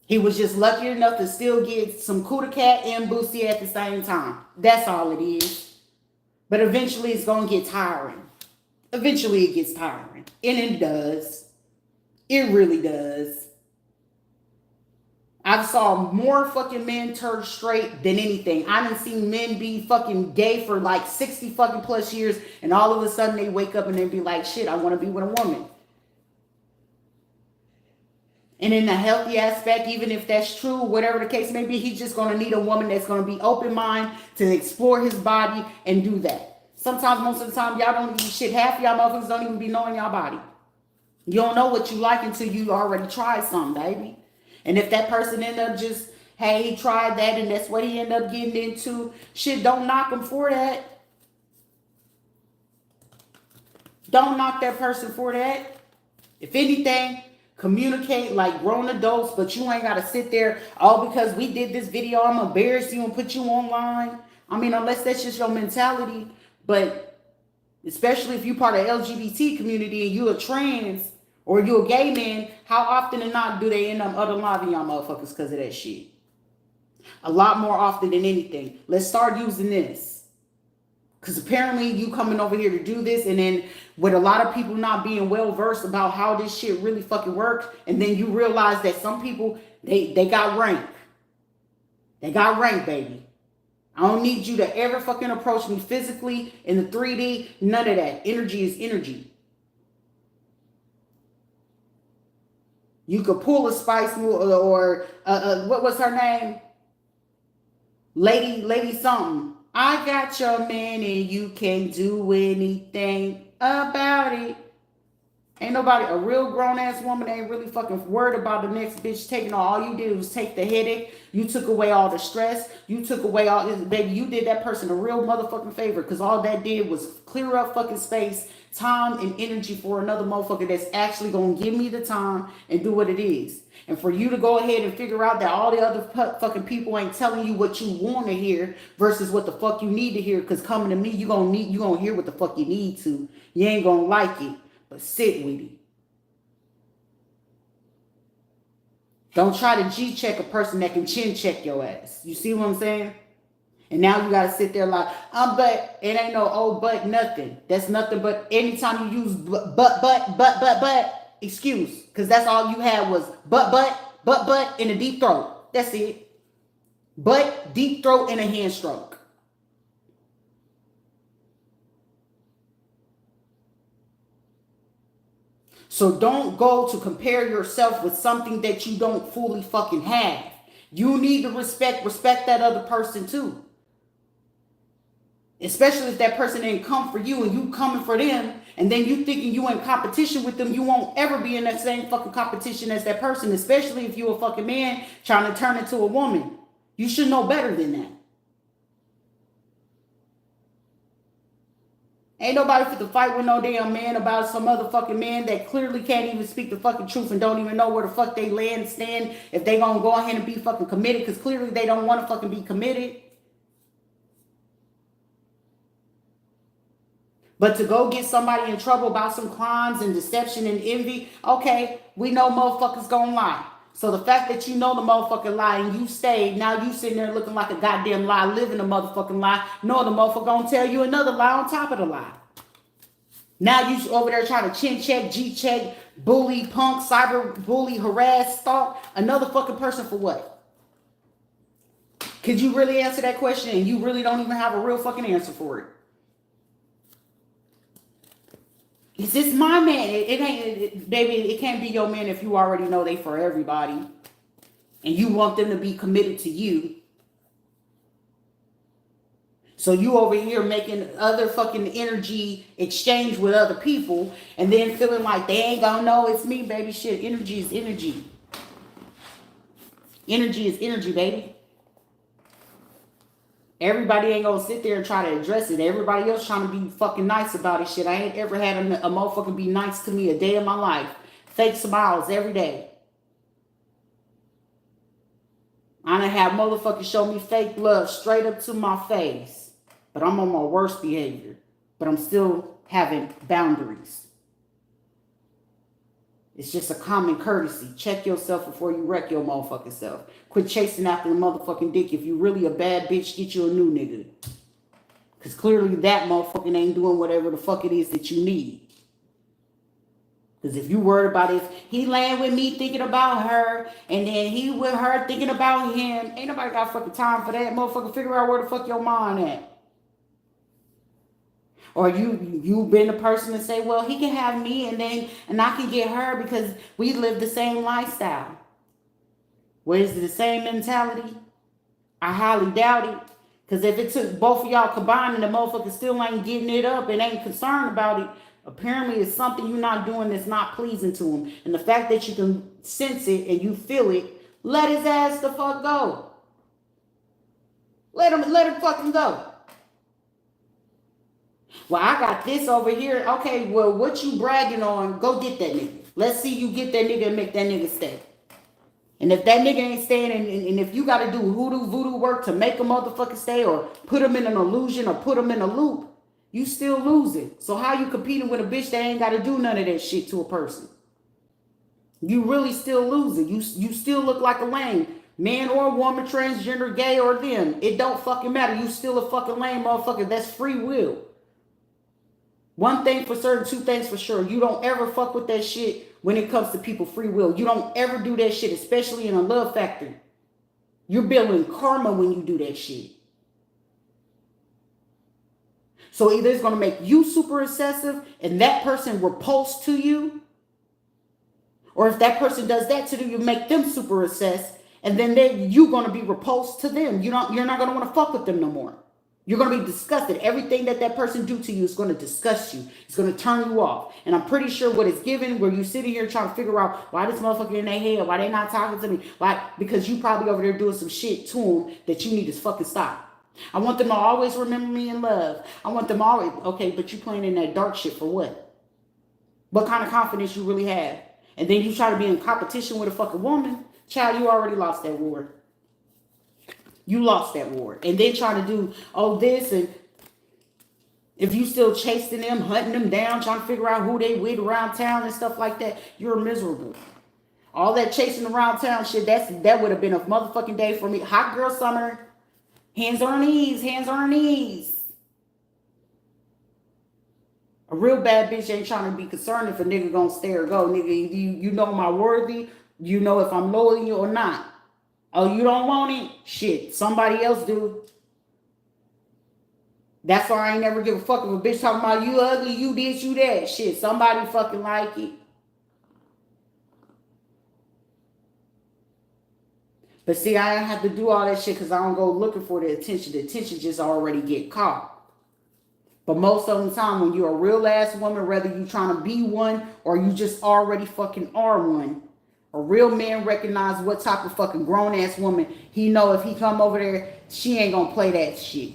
A: He was just lucky enough to still get some Kuda Cat and Boosie at the same time. That's all it is. But eventually it's going to get tiring. Eventually it gets tiring. And it does. It really does. I've saw more fucking men turn straight than anything. I done seen men be fucking gay for like 60 fucking plus years, and all of a sudden they wake up and they be like, shit, I want to be with a woman. And in the healthy aspect, even if that's true, whatever the case may be, he's just going to need a woman that's going to be open-minded to explore his body and do that. Sometimes, most of the time, y'all don't even shit. Half of y'all motherfuckers don't even be knowing y'all body. You don't know what you like until you already tried something, baby. And if that person end up just, hey, he tried that and that's what he ended up getting into, shit, don't knock him for that. Don't knock that person for that. If anything, communicate like grown adults, but you ain't got to sit there, oh, because we did this video, I'm embarrassed you and put you online. I mean, unless that's just your mentality. But especially if you part of the LGBT community and you a trans or you a gay man, how often and not do they end up unaliving y'all motherfuckers because of that shit? A lot more often than anything. Let's start using this. Because apparently you coming over here to do this, and then with a lot of people not being well versed about how this shit really fucking works, and then you realize that some people, they got rank. They got rank, baby. I don't need you to ever fucking approach me physically in the 3D. None of that. Energy is energy. You could pull a Spice or what was her name? Lady something. I got your man and you can't do anything about it. Ain't nobody, a real grown ass woman ain't really fucking worried about the next bitch taking all you did was take the headache. You took away all the stress. You took away all this, baby. You did that person a real motherfucking favor, because all that did was clear up fucking space, time, and energy for another motherfucker that's actually gonna give me the time and do what it is. And for you to go ahead and figure out that all the other fucking people ain't telling you what you want to hear versus what the fuck you need to hear, because coming to me, you gonna hear what the fuck you need to. You ain't gonna like it. But sit with it. Don't try to G-check a person that can chin-check your ass. You see what I'm saying? And now you got to sit there like, but it ain't no oh, but nothing. That's nothing but anytime you use but, excuse. Because that's all you had was but, in a deep throat. That's it. But, deep throat, and a hand stroke. So don't go to compare yourself with something that you don't fully fucking have. You need to respect that other person too. Especially if that person didn't come for you and you coming for them, and then you thinking you in competition with them, you won't ever be in that same fucking competition as that person, especially if you a fucking man trying to turn into a woman. You should know better than that. Ain't nobody fit to fight with no damn man about some other fucking man that clearly can't even speak the fucking truth and don't even know where the fuck they land stand, if they gonna go ahead and be fucking committed, because clearly they don't want to fucking be committed. But to go get somebody in trouble about some crimes and deception and envy, okay, we know motherfuckers gonna lie. So the fact that you know the motherfucking lie and you stayed, now you sitting there looking like a goddamn lie, living a motherfucking lie, knowing the motherfucker gonna tell you another lie on top of the lie. Now you over there trying to chin check, G check, bully, punk, cyber bully, harass, stalk another fucking person for what? Could you really answer that question and you really don't even have a real fucking answer for it? Is this my man? It ain't, baby, it can't be your man if you already know they for everybody and you want them to be committed to you. So you over here making other fucking energy exchange with other people and then feeling like they ain't gonna know it's me, baby. Shit, energy is energy. Energy is energy, baby. Everybody ain't gonna sit there and try to address it. Everybody else trying to be fucking nice about it. Shit, I ain't ever had a motherfucker be nice to me a day in my life. Fake smiles every day. I done have motherfuckers show me fake love straight up to my face. But I'm on my worst behavior. But I'm still having boundaries. It's just a common courtesy. Check yourself before you wreck your motherfucking self. Quit chasing after the motherfucking dick. If you really a bad bitch, get you a new nigga. Because clearly that motherfucking ain't doing whatever the fuck it is that you need. Because if you worried about if he laying with me thinking about her, and then he with her thinking about him, ain't nobody got fucking time for that. Motherfucker, figure out where the fuck your mind at. Or you been the person to say, well, he can have me and I can get her because we live the same lifestyle. Well, is it the same mentality? I highly doubt it. Because if it took both of y'all combined and the motherfucker still ain't getting it up and ain't concerned about it, apparently it's something you're not doing that's not pleasing to him. And the fact that you can sense it and you feel it, let his ass the fuck go. Let him fucking go. Well, I got this over here. Okay, well, what you bragging on? Go get that nigga. Let's see you get that nigga and make that nigga stay. And if that nigga ain't staying, and if you got to do voodoo work to make a motherfucker stay or put him in an illusion or put him in a loop, you still losing. So how you competing with a bitch that ain't got to do none of that shit to a person? You really still losing. You still look like a lame. Man or woman, transgender, gay or them. It don't fucking matter. You still a fucking lame motherfucker. That's free will. One thing for certain, two things for sure. You don't ever fuck with that shit when it comes to people free will. You don't ever do that shit, especially in a love factory. You're building karma when you do that shit. So either it's going to make you super obsessive and that person repulsed to you, or if that person does that to you, you make them super obsessed, and then you're going to be repulsed to them. You're not going to want to fuck with them no more. You're going to be disgusted. Everything that person do to you is going to disgust you. It's going to turn you off. And I'm pretty sure what it's given, where you sitting here trying to figure out why this motherfucker in their head, why they not talking to me, why? Because you probably over there doing some shit to them that you need to fucking stop. I want them to always remember me in love. I want them always, okay, but you playing in that dark shit for what? What kind of confidence you really have? And then you try to be in competition with a fucking woman. Child, you already lost that war. You lost that war. And then trying to do, this, and if you still chasing them, hunting them down, trying to figure out who they with around town and stuff like that, you're miserable. All that chasing around town shit, that would have been a motherfucking day for me. Hot girl summer, hands on her knees, hands on her knees. A real bad bitch ain't trying to be concerned if a nigga gonna stay or go. Nigga, you know my worthy, you know if I'm loyal to you or not. Oh, you don't want it? Shit, somebody else do. That's why I ain't never give a fuck if a bitch talking about you ugly, you this, you that. Shit, somebody fucking like it. But see, I don't have to do all that shit because I don't go looking for the attention. The attention just already get caught. But most of the time when you're a real ass woman, whether you trying to be one or you just already fucking are one, a real man recognize what type of fucking grown ass woman he know. If he come over there, she ain't gonna play that shit.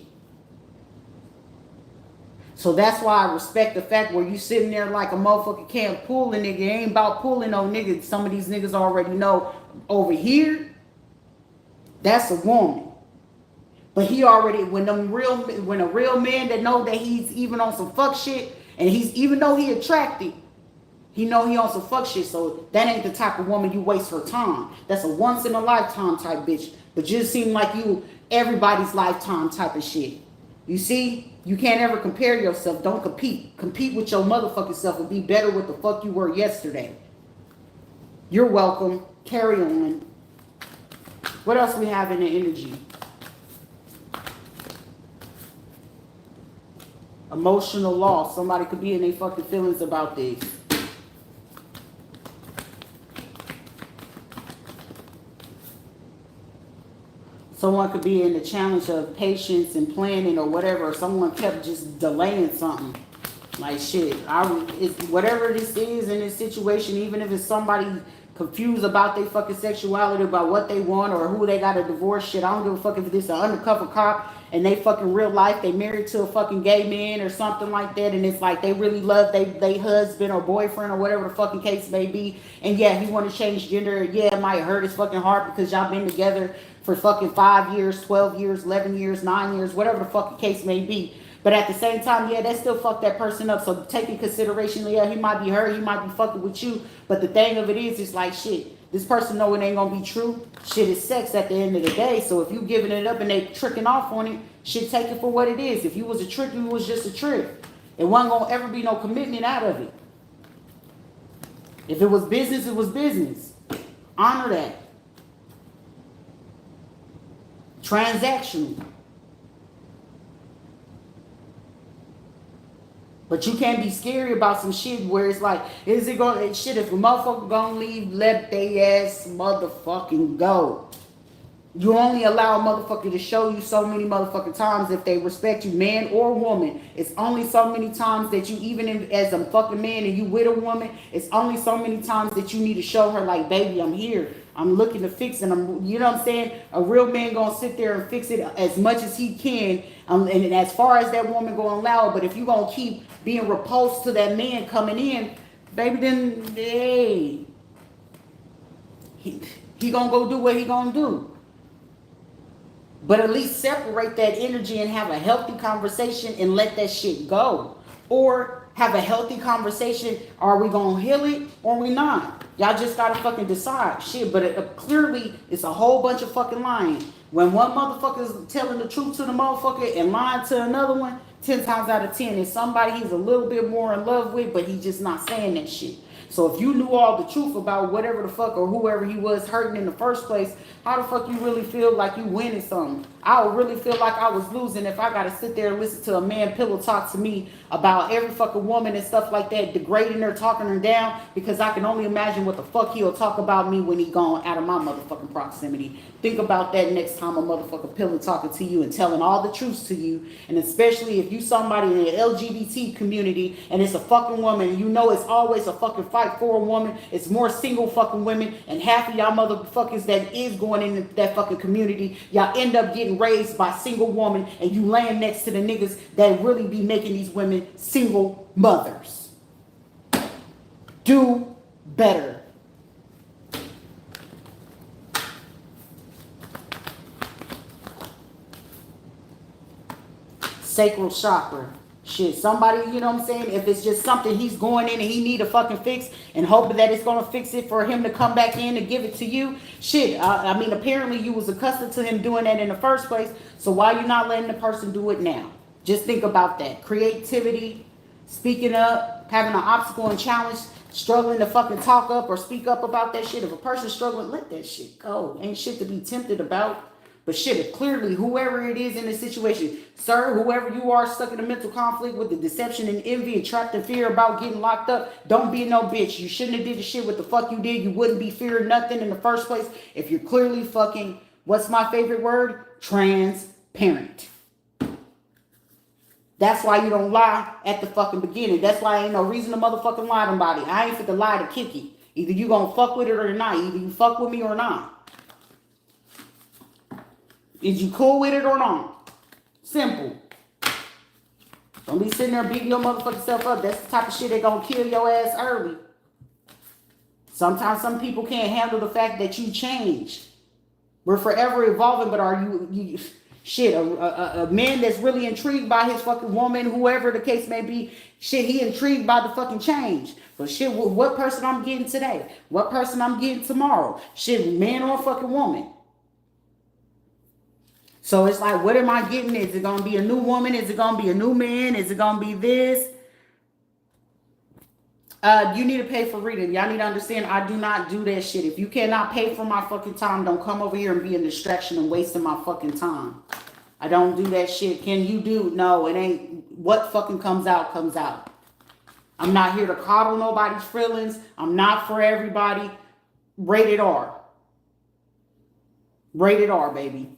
A: So that's why I respect the fact where you sitting there like a motherfucker can't pull a nigga. It ain't about pulling no nigga. Some of these niggas already know over here, that's a woman. But he already, when a real man that know that he's even on some fuck shit, and he's, even though he attracted, he know he on some fuck shit, so that ain't the type of woman you waste her time. That's a once in a lifetime type bitch. But just seem like you everybody's lifetime type of shit. You see, you can't ever compare yourself. Don't compete. Compete with your motherfucking self and be better what the fuck you were yesterday. You're welcome. Carry on. What else we have in the energy? Emotional loss. Somebody could be in their fucking feelings about this. Someone could be in the challenge of patience and planning or whatever. Or someone kept just delaying something. Like shit. Whatever this is in this situation, even if it's somebody confused about their fucking sexuality, about what they want or who they got a divorce, shit. I don't give a fuck if this an undercover cop and they fucking real life, they married to a fucking gay man or something like that, and it's like they really love they husband or boyfriend or whatever the fucking case may be, and yeah, he want to change gender. Yeah, it might hurt his fucking heart because y'all been together for fucking 5 years, 12 years, 11 years, 9 years, whatever the fucking case may be. But at the same time, yeah, that still fucked that person up. So take in consideration, yeah, he might be hurt, he might be fucking with you. But the thing of it is, it's like shit. This person know it ain't gonna be true. Shit is sex at the end of the day. So if you giving it up and they tricking off on it, shit, take it for what it is. If you was a trick, you was just a trick. It wasn't gonna ever be no commitment out of it. If it was business, it was business. Honor that. Transactional. But you can't be scary about some shit where it's like, is it going to, shit, if a motherfucker gonna leave, let they ass motherfucking go. You only allow a motherfucker to show you so many motherfucking times if they respect you, man or woman. It's only so many times that you, even as a fucking man and you with a woman, it's only so many times that you need to show her like, baby, I'm here. I'm looking to fix it. You know what I'm saying? A real man gonna sit there and fix it as much as he can. And as far as that woman gonna allow it, but if you gonna keep being repulsed to that man coming in, baby, then hey, he gonna go do what he gonna do. But at least separate that energy and have a healthy conversation and let that shit go. Or have a healthy conversation. Are we going to heal it or we not? Y'all just got to fucking decide. Shit, but clearly it's a whole bunch of fucking lying. When one motherfucker is telling the truth to the motherfucker and lying to another one, 10 times out of 10 is somebody he's a little bit more in love with, but he's just not saying that shit. So if you knew all the truth about whatever the fuck or whoever he was hurting in the first place, how the fuck you really feel like you winning something? I would really feel like I was losing if I got to sit there and listen to a man pillow talk to me about every fucking woman and stuff like that, degrading her, talking her down, because I can only imagine what the fuck he'll talk about me when he gone out of my motherfucking proximity. Think about that next time a motherfucker pillow talking to you and telling all the truths to you, and especially if you somebody in the LGBT community and it's a fucking woman, and you know it's always a fucking fight for a woman. It's more single fucking women, and half of y'all motherfuckers that is going into that fucking community, y'all end up getting raised by single woman, and you laying next to the niggas that really be making these women single mothers. Do better. Sacral chakra. Shit, somebody, you know what I'm saying? If it's just something he's going in and he need a fucking fix and hoping that it's going to fix it for him to come back in and give it to you. Shit, I mean, apparently you was accustomed to him doing that in the first place. So why you not letting the person do it now? Just think about that. Creativity, speaking up, having an obstacle and challenge, struggling to fucking talk up or speak up about that shit. If a person's struggling, let that shit go. Ain't shit to be tempted about. But shit, if clearly whoever it is in the situation, sir, whoever you are stuck in a mental conflict with the deception and envy and trapped in fear about getting locked up, don't be no bitch. You shouldn't have did the shit what the fuck you did. You wouldn't be fearing nothing in the first place if you're clearly fucking, what's my favorite word? Transparent. That's why you don't lie at the fucking beginning. That's why ain't no reason to motherfucking lie to somebody. I ain't fit to lie to kick it. Either you gonna fuck with it or not. Either you fuck with me or not. Is you cool with it or not? Simple. Don't be sitting there beating your motherfucking self up. That's the type of shit that gonna kill your ass early. Sometimes some people can't handle the fact that you change. We're forever evolving, but are you shit, a man that's really intrigued by his fucking woman, whoever the case may be, shit, he intrigued by the fucking change. But shit, what person I'm getting today? What person I'm getting tomorrow? Shit, man or fucking woman? So it's like, what am I getting? Is it going to be a new woman? Is it going to be a new man? Is it going to be this? You need to pay for Rita. Y'all need to understand, I do not do that shit. If you cannot pay for my fucking time, don't come over here and be a distraction and wasting my fucking time. I don't do that shit. Can you do? No, it ain't. What fucking comes out, comes out. I'm not here to coddle nobody's feelings. I'm not for everybody. Rated R. Rated R, baby.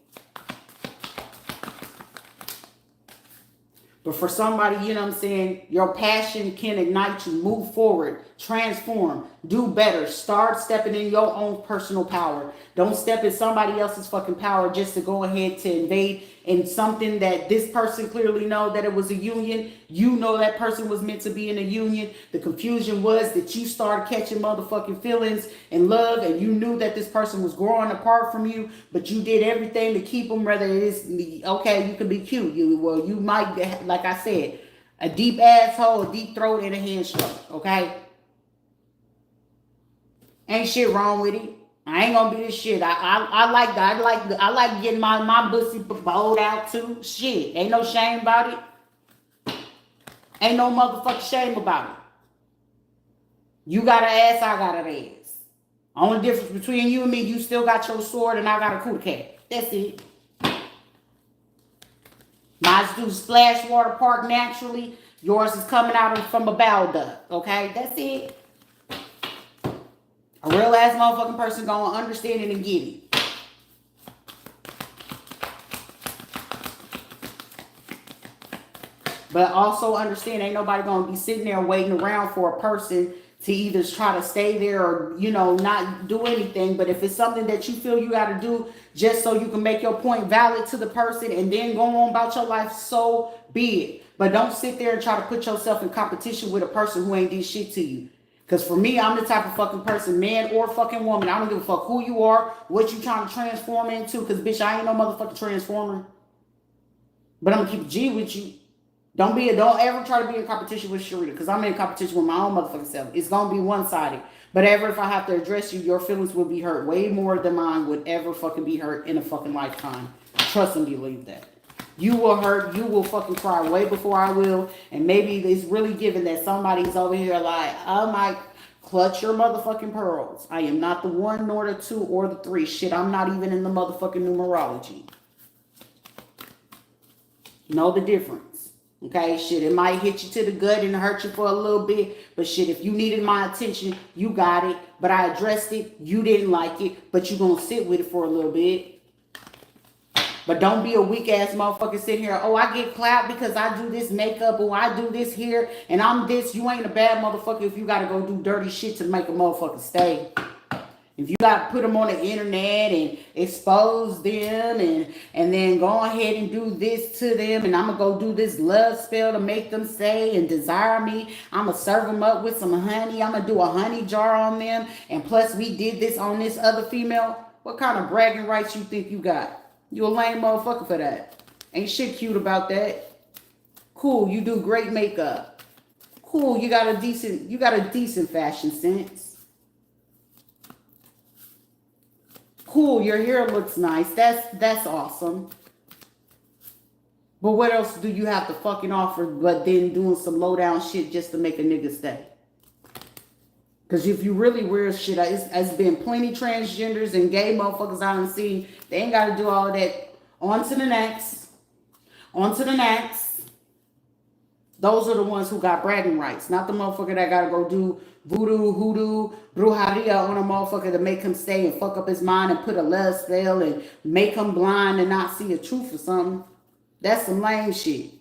A: But for somebody, you know what I'm saying, your passion can ignite you, move forward, transform, do better, start stepping in your own personal power. Don't step in somebody else's fucking power just to go ahead to invade in something that this person clearly know that it was a union. You know that person was meant to be in a union. The confusion was that you started catching motherfucking feelings and love, and you knew that this person was growing apart from you, but you did everything to keep them, whether it is, okay, you can be cute. You might, like I said, a deep asshole, a deep throat, and a hand stroke, okay? Ain't shit wrong with it. I ain't gonna be this shit. I like that. I like getting my pussy bowled out too. Shit. Ain't no shame about it. Ain't no motherfucking shame about it. You got an ass, I got an ass. Only difference between you and me, you still got your sword and I got a cootie cat. That's it. Mine's do splash water park naturally. Yours is coming out from a bowel duct. Okay? That's it. A real ass motherfucking person gonna understand it and get it. But also understand, ain't nobody gonna be sitting there waiting around for a person to either try to stay there or, you know, not do anything. But if it's something that you feel you got to do just so you can make your point valid to the person and then go on about your life, so be it. But don't sit there and try to put yourself in competition with a person who ain't did shit to you. Because for me, I'm the type of fucking person, man or fucking woman, I don't give a fuck who you are, what you trying to transform into. Because, bitch, I ain't no motherfucking transformer. But I'm going to keep a G with you. Don't ever try to be in competition with Sharita, because I'm in competition with my own motherfucking self. It's gonna be one-sided. But ever if I have to address you, your feelings will be hurt way more than mine would ever fucking be hurt in a fucking lifetime. Trust and believe that. You will hurt, you will fucking cry way before I will, and maybe it's really given that somebody's over here like, I might clutch your motherfucking pearls. I am not the 1 nor the 2 or the 3. Shit, I'm not even in the motherfucking numerology. Know the difference. Okay, shit, it might hit you to the gut and hurt you for a little bit, but shit, if you needed my attention, you got it. But I addressed it, you didn't like it, but you gonna sit with it for a little bit. But don't be a weak ass motherfucker sitting here, oh, I get clout because I do this makeup, or I do this here, and I'm this. You ain't a bad motherfucker if you gotta go do dirty shit to make a motherfucker stay. If you got to put them on the internet and expose them and then go ahead and do this to them, and I'm going to go do this love spell to make them stay and desire me. I'm going to serve them up with some honey. I'm going to do a honey jar on them. And plus we did this on this other female. What kind of bragging rights you think you got? You a lame motherfucker for that. Ain't shit cute about that. Cool, you do great makeup. Cool, you got a decent fashion sense. Cool, your hair looks nice. That's awesome. But what else do you have to fucking offer but then doing some low down shit just to make a nigga stay? Because if you really weird shit, it's been plenty transgenders and gay motherfuckers I done seen. They ain't got to do all that. On to the next. On to the next. Those are the ones who got bragging rights. Not the motherfucker that got to go do voodoo, hoodoo, brujeria on a motherfucker to make him stay and fuck up his mind and put a love spell and make him blind and not see the truth or something. That's some lame shit.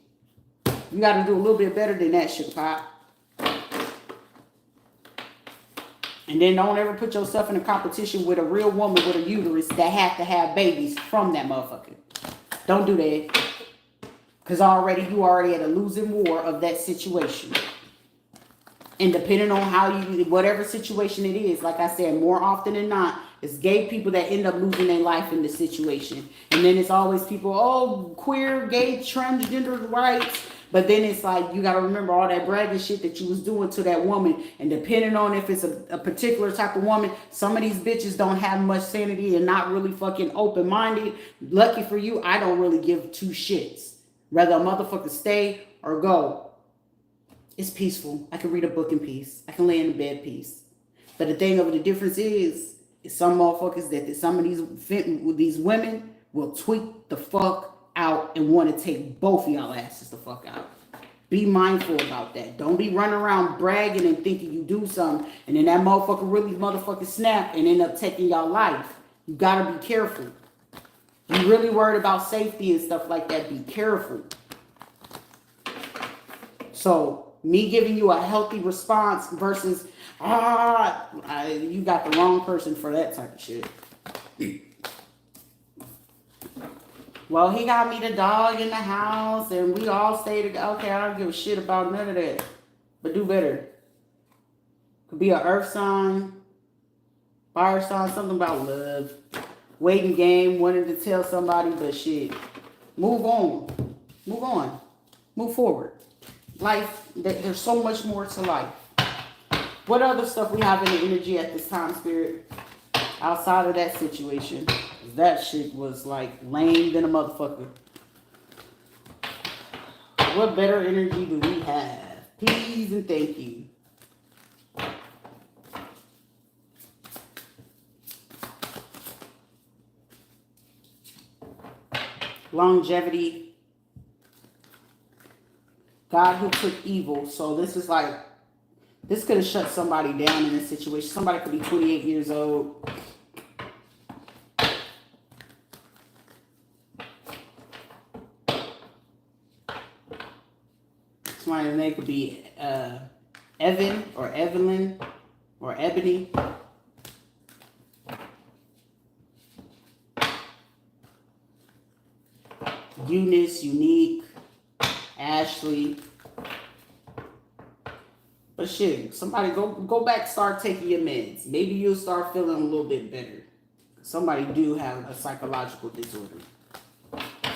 A: You got to do a little bit better than that shit, Pop. And then don't ever put yourself in a competition with a real woman with a uterus that have to have babies from that motherfucker. Don't do that. Because you already at a losing war of that situation. And depending on whatever situation it is, like I said, more often than not, it's gay people that end up losing their life in this situation. And then it's always people, oh, queer, gay, transgender rights. But then it's like, you got to remember all that bragging shit that you was doing to that woman. And depending on if it's a particular type of woman, some of these bitches don't have much sanity and not really fucking open-minded. Lucky for you, I don't really give 2 shits. Whether a motherfucker stay or go. It's peaceful. I can read a book in peace. I can lay in the bed peace. But the thing of the difference is some motherfuckers some of these women will tweak the fuck out and want to take both of y'all asses the fuck out. Be mindful about that. Don't be running around bragging and thinking you do something, and then that motherfucker really motherfucking snap and end up taking y'all life. You gotta be careful. You really worried about safety and stuff like that, be careful. So me giving you a healthy response versus, you got the wrong person for that type of shit. Well, he got me the dog in the house and we all stay together. Okay, I don't give a shit about none of that. But do better. Could be an earth sign, fire sign, something about love. Waiting game, wanting to tell somebody, but shit. Move on. Move on. Move forward. Life, there's so much more to life. What other stuff we have in the energy at this time, Spirit? Outside of that situation. That shit was like lame than a motherfucker. What better energy do we have? Please and thank you. Longevity. God who took evil. So this is like, this could have shut somebody down in this situation. Somebody could be 28 years old. Somebody's name could be Evan or Evelyn or Ebony. Eunice, Unique, Ashley. But shit, somebody go back, start taking your meds. Maybe you'll start feeling a little bit better. Somebody do have a psychological disorder.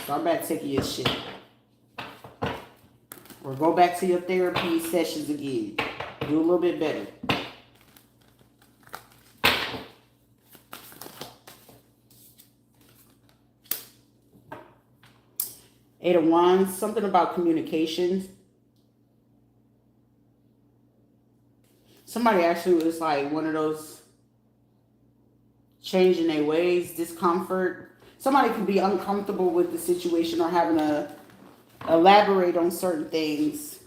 A: Start back taking your shit. Or go back to your therapy sessions again. Do a little bit better. Eight of Wands, something about communications. Somebody actually was like one of those changing their ways, discomfort. Somebody could be uncomfortable with the situation or having to elaborate on certain things.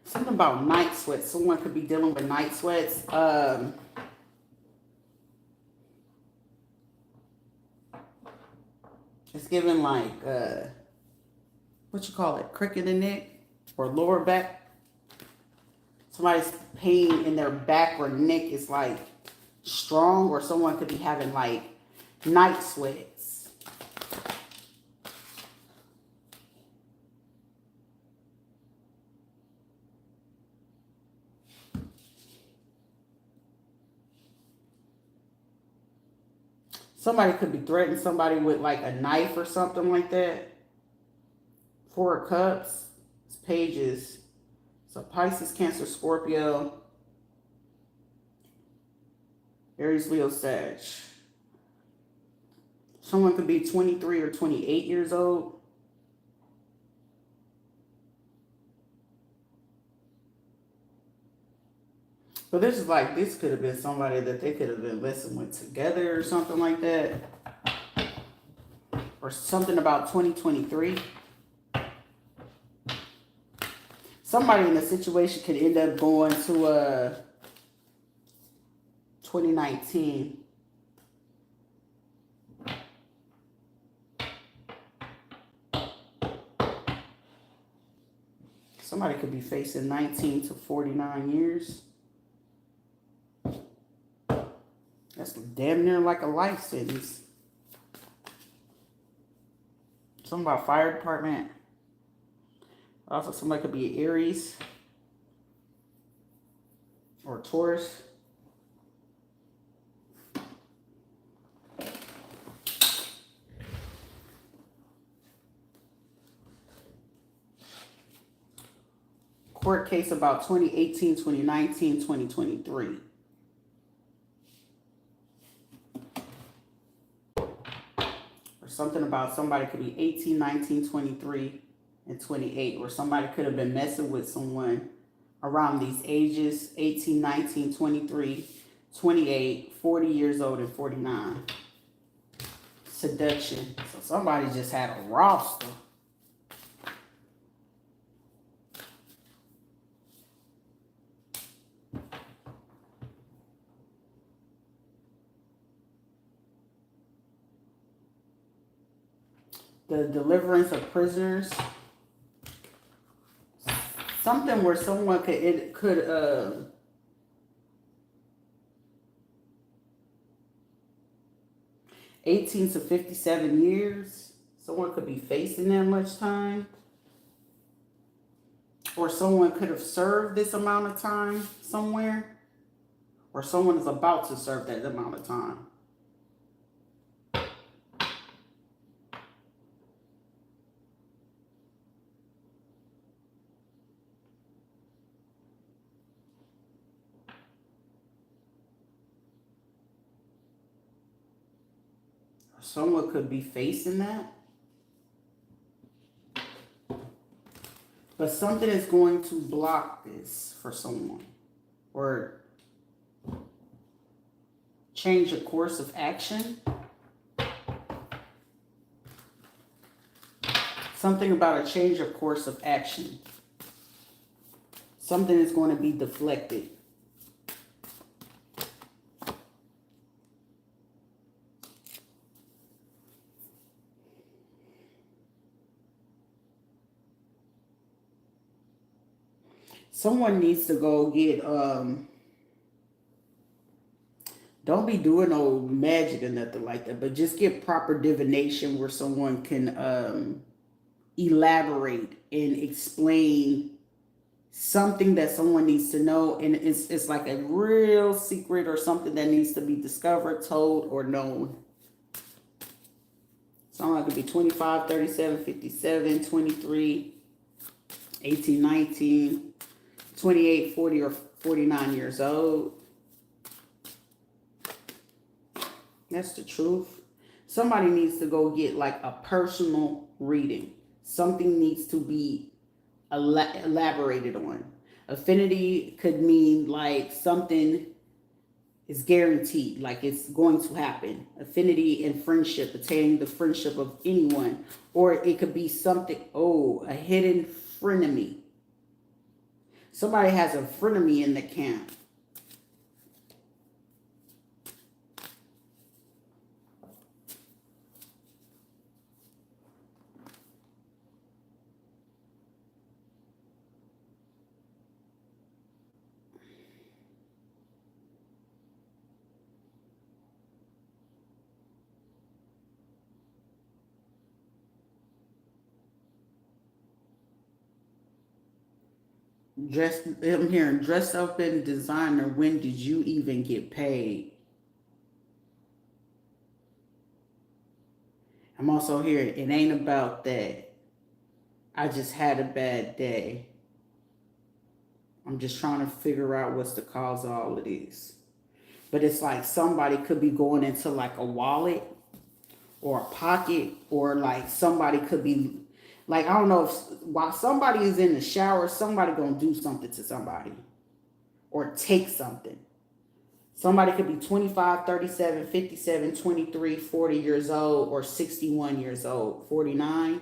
A: Something about night sweats. Someone could be dealing with night sweats. It's giving like, what you call it? Crick in the neck or lower back. Somebody's pain in their back or neck is like strong, or someone could be having like night sweats. Somebody could be threatening somebody with like a knife or something like that. Four of Cups. It's pages. So Pisces, Cancer, Scorpio, Aries, Leo, Sag. Someone could be 23 or 28 years old. But this is like, this could have been somebody that they could have been messing with together or something like that. Or something about 2023. Somebody in a situation could end up going to 2019. Somebody could be facing 19 to 49 years. That's damn near like a life sentence. Something about fire department. Also, somebody could be Aries or Taurus. Court case about 2018, 2019, 2023. Or something about somebody could be 18, 19, 23, and 28. Or somebody could have been messing with someone around these ages, 18, 19, 23, 28, 40 years old, and 49. Seduction. So somebody just had a roster. The deliverance of prisoners. Something where someone could 18 to 57 years. Someone could be facing that much time. Or someone could have served this amount of time somewhere. Or someone is about to serve that amount of time. Someone could be facing that. But something is going to block this for someone. Or change a course of action. Something about a change of course of action. Something is going to be deflected. Someone needs to go get don't be doing no magic or nothing like that, but just get proper divination where someone can elaborate and explain something that someone needs to know, and it's like a real secret or something that needs to be discovered, told, or known. Someone could be 25, 37, 57, 23, 18, 19, 28, 40, or 49 years old. That's the truth. Somebody needs to go get like a personal reading. Something needs to be elaborated on. Affinity could mean like something is guaranteed, like it's going to happen. Affinity and friendship, attaining the friendship of anyone. Or it could be something, a hidden frenemy. Somebody has a frenemy in the camp. I'm hearing dress up in designer. When did you even get paid? I'm also hearing it ain't about that. I just had a bad day. I'm just trying to figure out what's the cause of all of this. But it's like somebody could be going into like a wallet or a pocket, or like somebody could be like, I don't know, if while somebody is in the shower, somebody gonna do something to somebody or take something. Somebody could be 25, 37, 57, 23, 40 years old, or 61 years old, 49.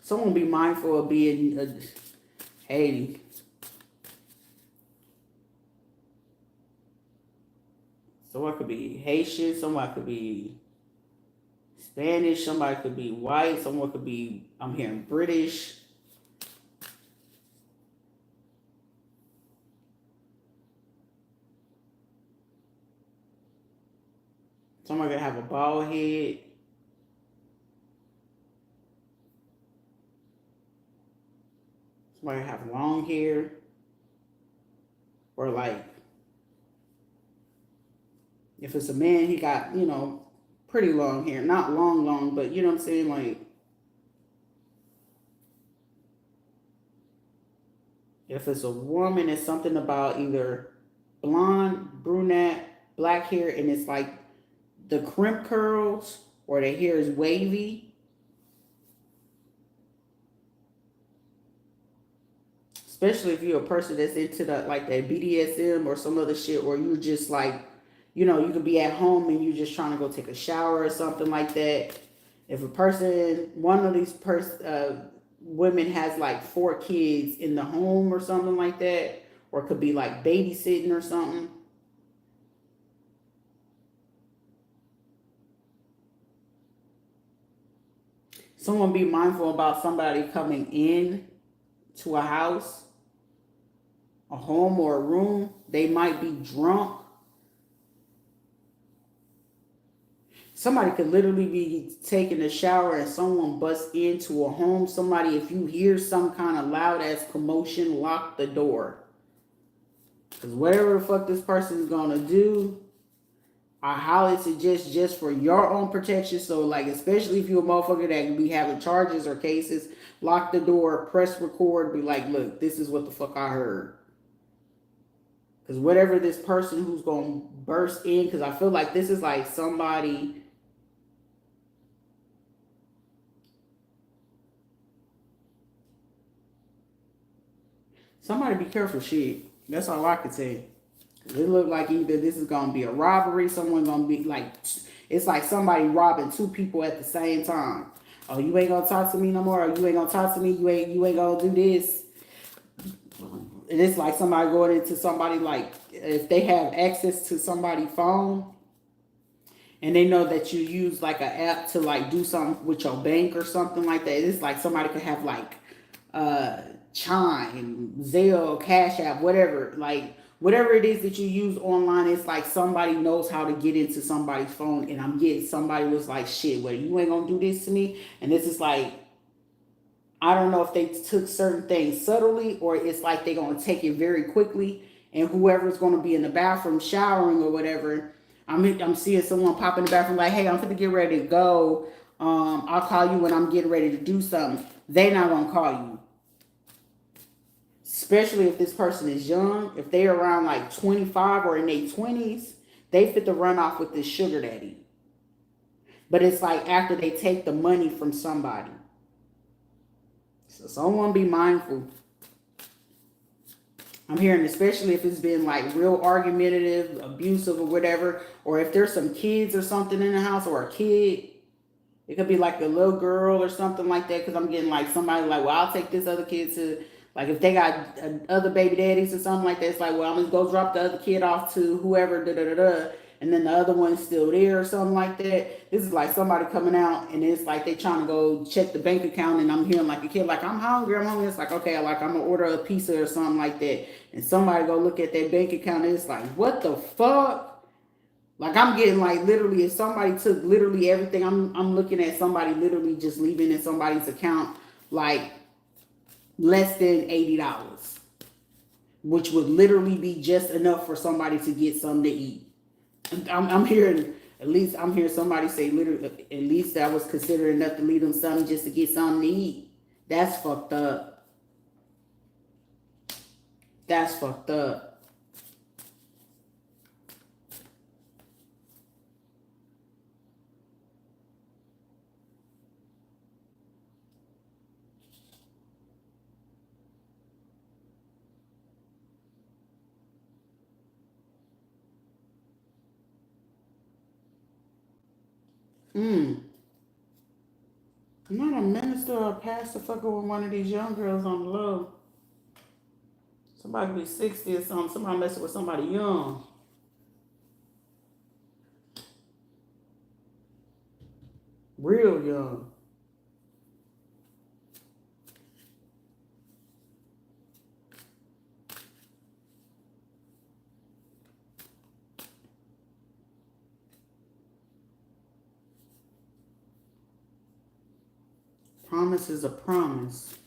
A: Someone be mindful of being Haiti. Someone could be Haitian, someone could be Spanish, somebody could be white, someone could be, I'm hearing British. Somebody could have a bald head. Somebody could have long hair. Or like, if it's a man, he got, pretty long hair. Not long, but you know what I'm saying? Like, if it's a woman, it's something about either blonde, brunette, black hair, and it's like the crimp curls, or the hair is wavy. Especially if you're a person that's into that BDSM or some other shit, or you just like, you could be at home and you're just trying to go take a shower or something like that. If one of these women has like 4 kids in the home or something like that, or it could be like babysitting or something. Someone be mindful about somebody coming in to a house, a home, or a room. They might be drunk. Somebody could literally be taking a shower and someone busts into a home. Somebody, if you hear some kind of loud ass commotion, lock the door. Because whatever the fuck this person is going to do, I highly suggest, just for your own protection. So like, especially if you're a motherfucker that can be having charges or cases, lock the door, press record, be like, look, this is what the fuck I heard. Because whatever this person who's going to burst in, because I feel like this is like somebody... Somebody be careful, shit. That's all I could say. It look like either this is going to be a robbery, someone going to be like... It's like somebody robbing 2 people at the same time. Oh, you ain't going to talk to me no more? Or you ain't going to talk to me? You ain't going to do this? And it's like somebody going into somebody, like, if they have access to somebody's phone and they know that you use like an app to like do something with your bank or something like that. It's like somebody could have like Chime, Zelle, Cash App, whatever. Like whatever it is that you use online, it's like somebody knows how to get into somebody's phone. And I'm getting somebody was like, shit, well, you ain't gonna do this to me. And this is like, I don't know if they took certain things subtly or it's like they're gonna take it very quickly. And whoever's gonna be in the bathroom showering or whatever, I'm seeing someone pop in the bathroom like, hey, I'm gonna get ready to go. I'll call you when I'm getting ready to do something. They not gonna call you. Especially if this person is young, if they're around like 25 or in their 20s, they fit to run off with this sugar daddy. But it's like after they take the money from somebody. So someone be mindful. I'm hearing, especially if it's been like real argumentative, abusive or whatever, or if there's some kids or something in the house or a kid. It could be like a little girl or something like that, because I'm getting like somebody like, well, I'll take this other kid to, like if they got other baby daddies or something like that, it's like, well, I'm just go drop the other kid off to whoever, and then the other one's still there or something like that. This is like somebody coming out and it's like they trying to go check the bank account, and I'm hearing like a kid like, I'm hungry. It's like, okay, like I'm gonna order a pizza or something like that, and somebody go look at their bank account and it's like, what the fuck? Like I'm getting like literally, if somebody took literally everything, I'm looking at somebody literally just leaving in somebody's account like less than $80, which would literally be just enough for somebody to get something to eat. I'm hearing, at least I'm hearing somebody say literally, at least that was considered enough to leave them something just to get something to eat. That's fucked up. That's fucked up. I'm not a minister or a pastor fucking with one of these young girls on the low. Somebody be 60 or something. Somebody messing with somebody young. Real young. Promise is a promise.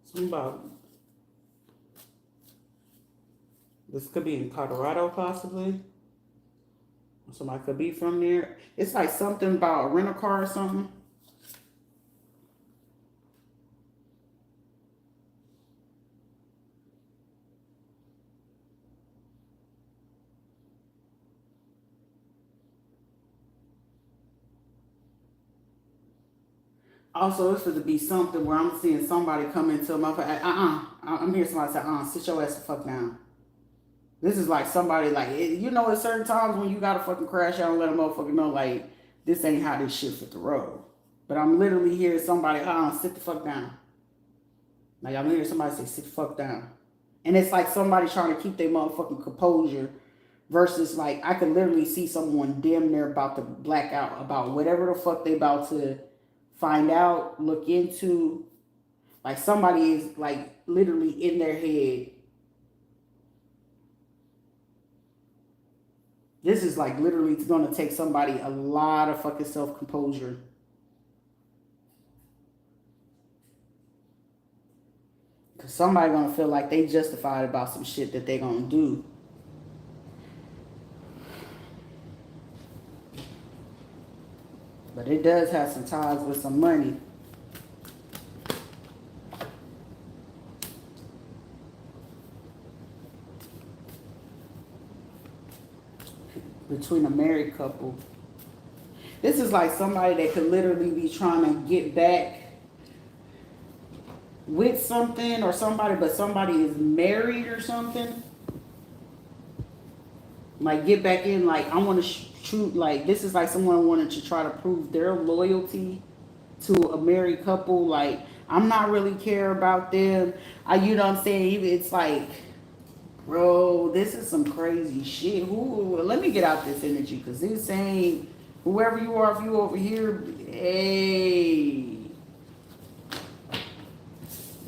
A: Something about, this could be in Colorado possibly. Somebody could be from there. It's like something about a rental car or something. Also, it's for to be something where I'm seeing somebody come into my face. I'm hearing somebody say, sit your ass the fuck down. This is like somebody like, you know, at certain times when you gotta fucking crash out and let a motherfucker know, like, this ain't how this shit fit the road. But I'm literally hearing somebody, sit the fuck down. Like, I'm hearing somebody say, sit the fuck down. And it's like somebody trying to keep their motherfucking composure versus like, I could literally see someone damn near about to black out about whatever the fuck they about to find out, look into. Like somebody is like literally in their head. This is like literally going to take somebody a lot of fucking self-composure. Because somebody going to feel like they justified about some shit that they going to do. But it does have some ties with some money. Between a married couple. This is like somebody that could literally be trying to get back with something or somebody, but somebody is married or something. Like get back in, like I want to shoot, like this is like someone wanted to try to prove their loyalty to a married couple. Like I'm not really care about them. You know what I'm saying? It's like, bro, this is some crazy shit. Ooh, let me get out this energy because this ain't Whoever you are, if you over here, hey,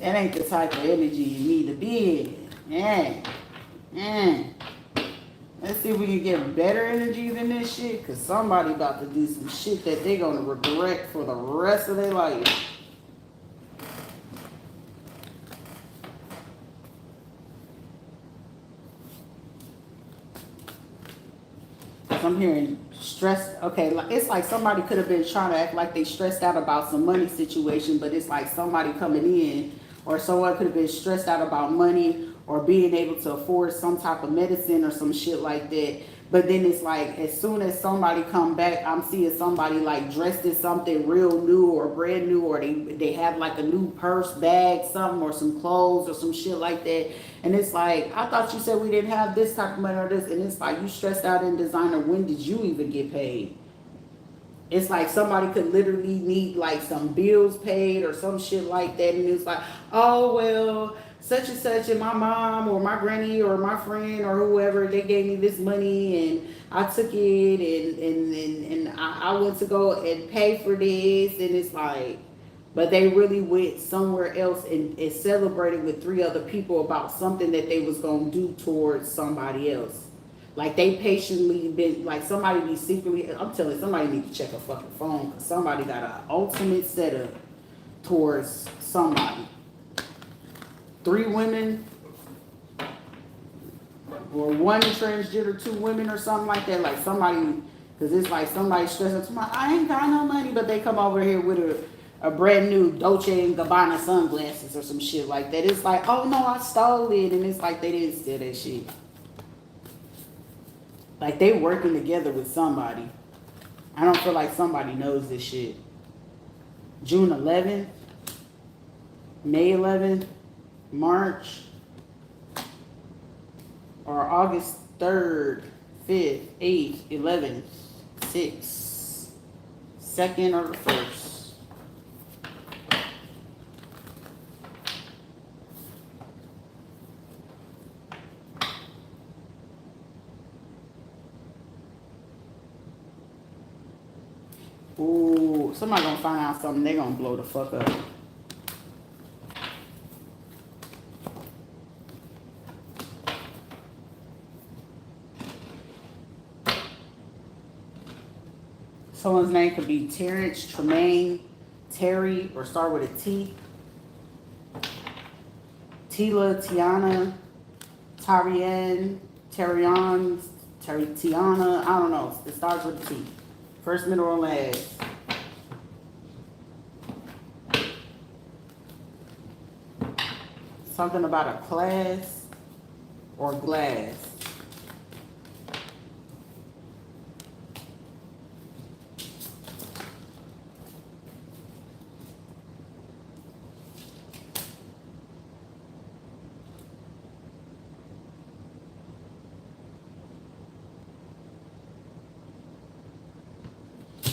A: that ain't the type of energy you need to be in. Yeah. Yeah. Let's see if we can get better energy than this shit, because somebody about to do some shit that they're going to regret for the rest of their life. I'm hearing stress. Okay, it's like somebody could have been trying to act like they stressed out about some money situation, but it's like somebody coming in, or someone could have been stressed out about money or being able to afford some type of medicine or some shit like that. But then it's like as soon as somebody come back, I'm seeing somebody like dressed in something real new or brand new, or they have like a new purse, bag, something, or some clothes or some shit like that. And it's like, I thought you said we didn't have this type of money or this. And it's like, you stressed out in designer. When did you even get paid? It's like somebody could literally need like some bills paid or some shit like that. And it's like, oh, well, such and such, and my mom or my granny or my friend or whoever, they gave me this money and I took it and I went to go and pay for this. And it's like, but they really went somewhere else and celebrated with three other people about something that they was going to do towards somebody else. Like they patiently been, like somebody be secretly, I'm telling you, somebody need to check a fucking phone, because somebody got an ultimate setup towards somebody. 3 women or 1 transgender, 2 women or something like that. Like somebody, because it's like somebody stressing, I ain't got no money, but they come over here with a brand new Dolce and Gabbana sunglasses or some shit like that. It's like, oh no, I stole it. And it's like they didn't steal that shit. Like they working together with somebody. I don't feel like somebody knows this shit. June 11th, May 11th, March, or August 3rd, 5th, 8th, 11th, 6th, 2nd, or the 1st. Ooh, somebody gonna find out something, they gonna blow the fuck up. Someone's name could be Terrence, Tremaine, Terry, or start with a T. Tila, Tiana, Tarian, Tiana, I don't know. It starts with a T. First, middle, or last. Something about a class or glass.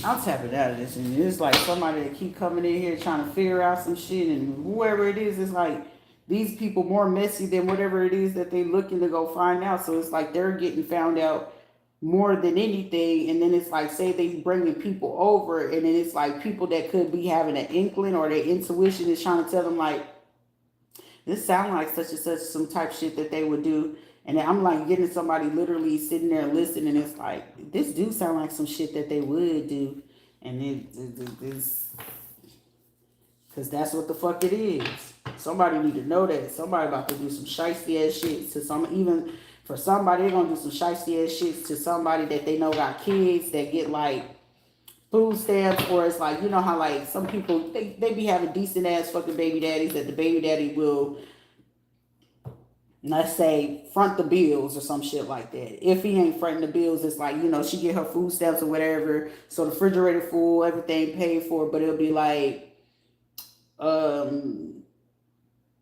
A: I'm tapping out of this, and it's like somebody that keep coming in here trying to figure out some shit, and whoever it is like these people more messy than whatever it is that they looking to go find out. So it's like they're getting found out more than anything. And then it's like, say they bringing people over, and then it's like people that could be having an inkling or their intuition is trying to tell them like, this sound like such and such, some type shit that they would do. And then I'm like getting somebody literally sitting there listening, and it's like, this do sound like some shit that they would do. And it's, because that's what the fuck it is. Somebody need to know that. Somebody about to do some shiesty ass shit to some, even for somebody, they're gonna do some shiesty ass shit to somebody that they know got kids that get like food stamps, or it's like, you know how like some people, they be having decent ass fucking baby daddies that the baby daddy will, let's say, front the bills or some shit like that. If he ain't fronting the bills, it's like, you know, she get her food stamps or whatever, so the refrigerator full, everything paid for, but it'll be like,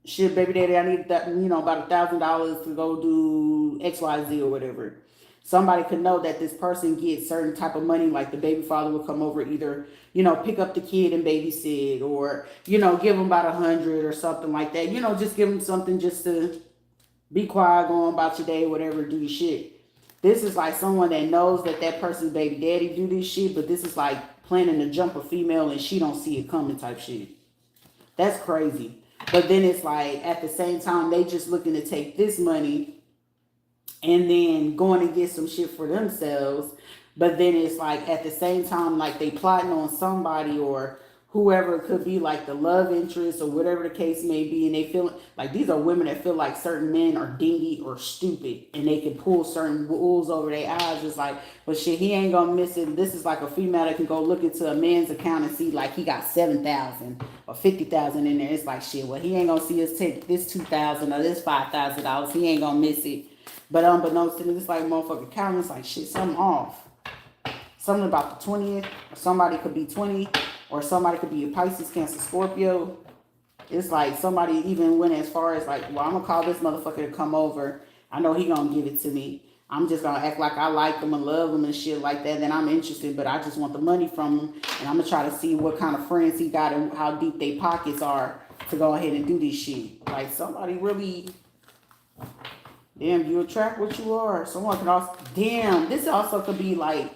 A: shit, baby daddy, I need that, you know, about $1,000 to go do XYZ or whatever. Somebody could know that this person gets certain type of money, like the baby father will come over, either, you know, pick up the kid and babysit, or, you know, give them about 100 or something like that. You know, just give them something just to be quiet, go on about your day, whatever, do your shit. This is like someone that knows that that person's baby daddy do this shit, but this is like planning to jump a female and she don't see it coming type shit. That's crazy. But then it's like at the same time they just looking to take this money and then going to get some shit for themselves. But then it's like at the same time, like they plotting on somebody or whoever it could be, like the love interest or whatever the case may be, and they feel like these are women that feel like certain men are dingy or stupid, and they can pull certain wools over their eyes. It's like, well, shit, he ain't gonna miss it. This is like a female that can go look into a man's account and see like he got 7,000 or 50,000 in there. It's like shit. Well, he ain't gonna see us take this 2,000 or this $5,000. He ain't gonna miss it. But unbeknownst to them, it's like motherfucking counting. It's like shit, something off. Something about the 20th, or somebody could be 20, or somebody could be a Pisces, Cancer, Scorpio. It's like somebody even went as far as like, well, I'm gonna call this motherfucker to come over. I know he gonna give it to me. I'm just gonna act like I like him and love him and shit like that. Then I'm interested, but I just want the money from him, and I'm gonna try to see what kind of friends he got and how deep their pockets are to go ahead and do this shit. Like somebody really. Damn, you attract what you are. Someone can also, damn, this also could be like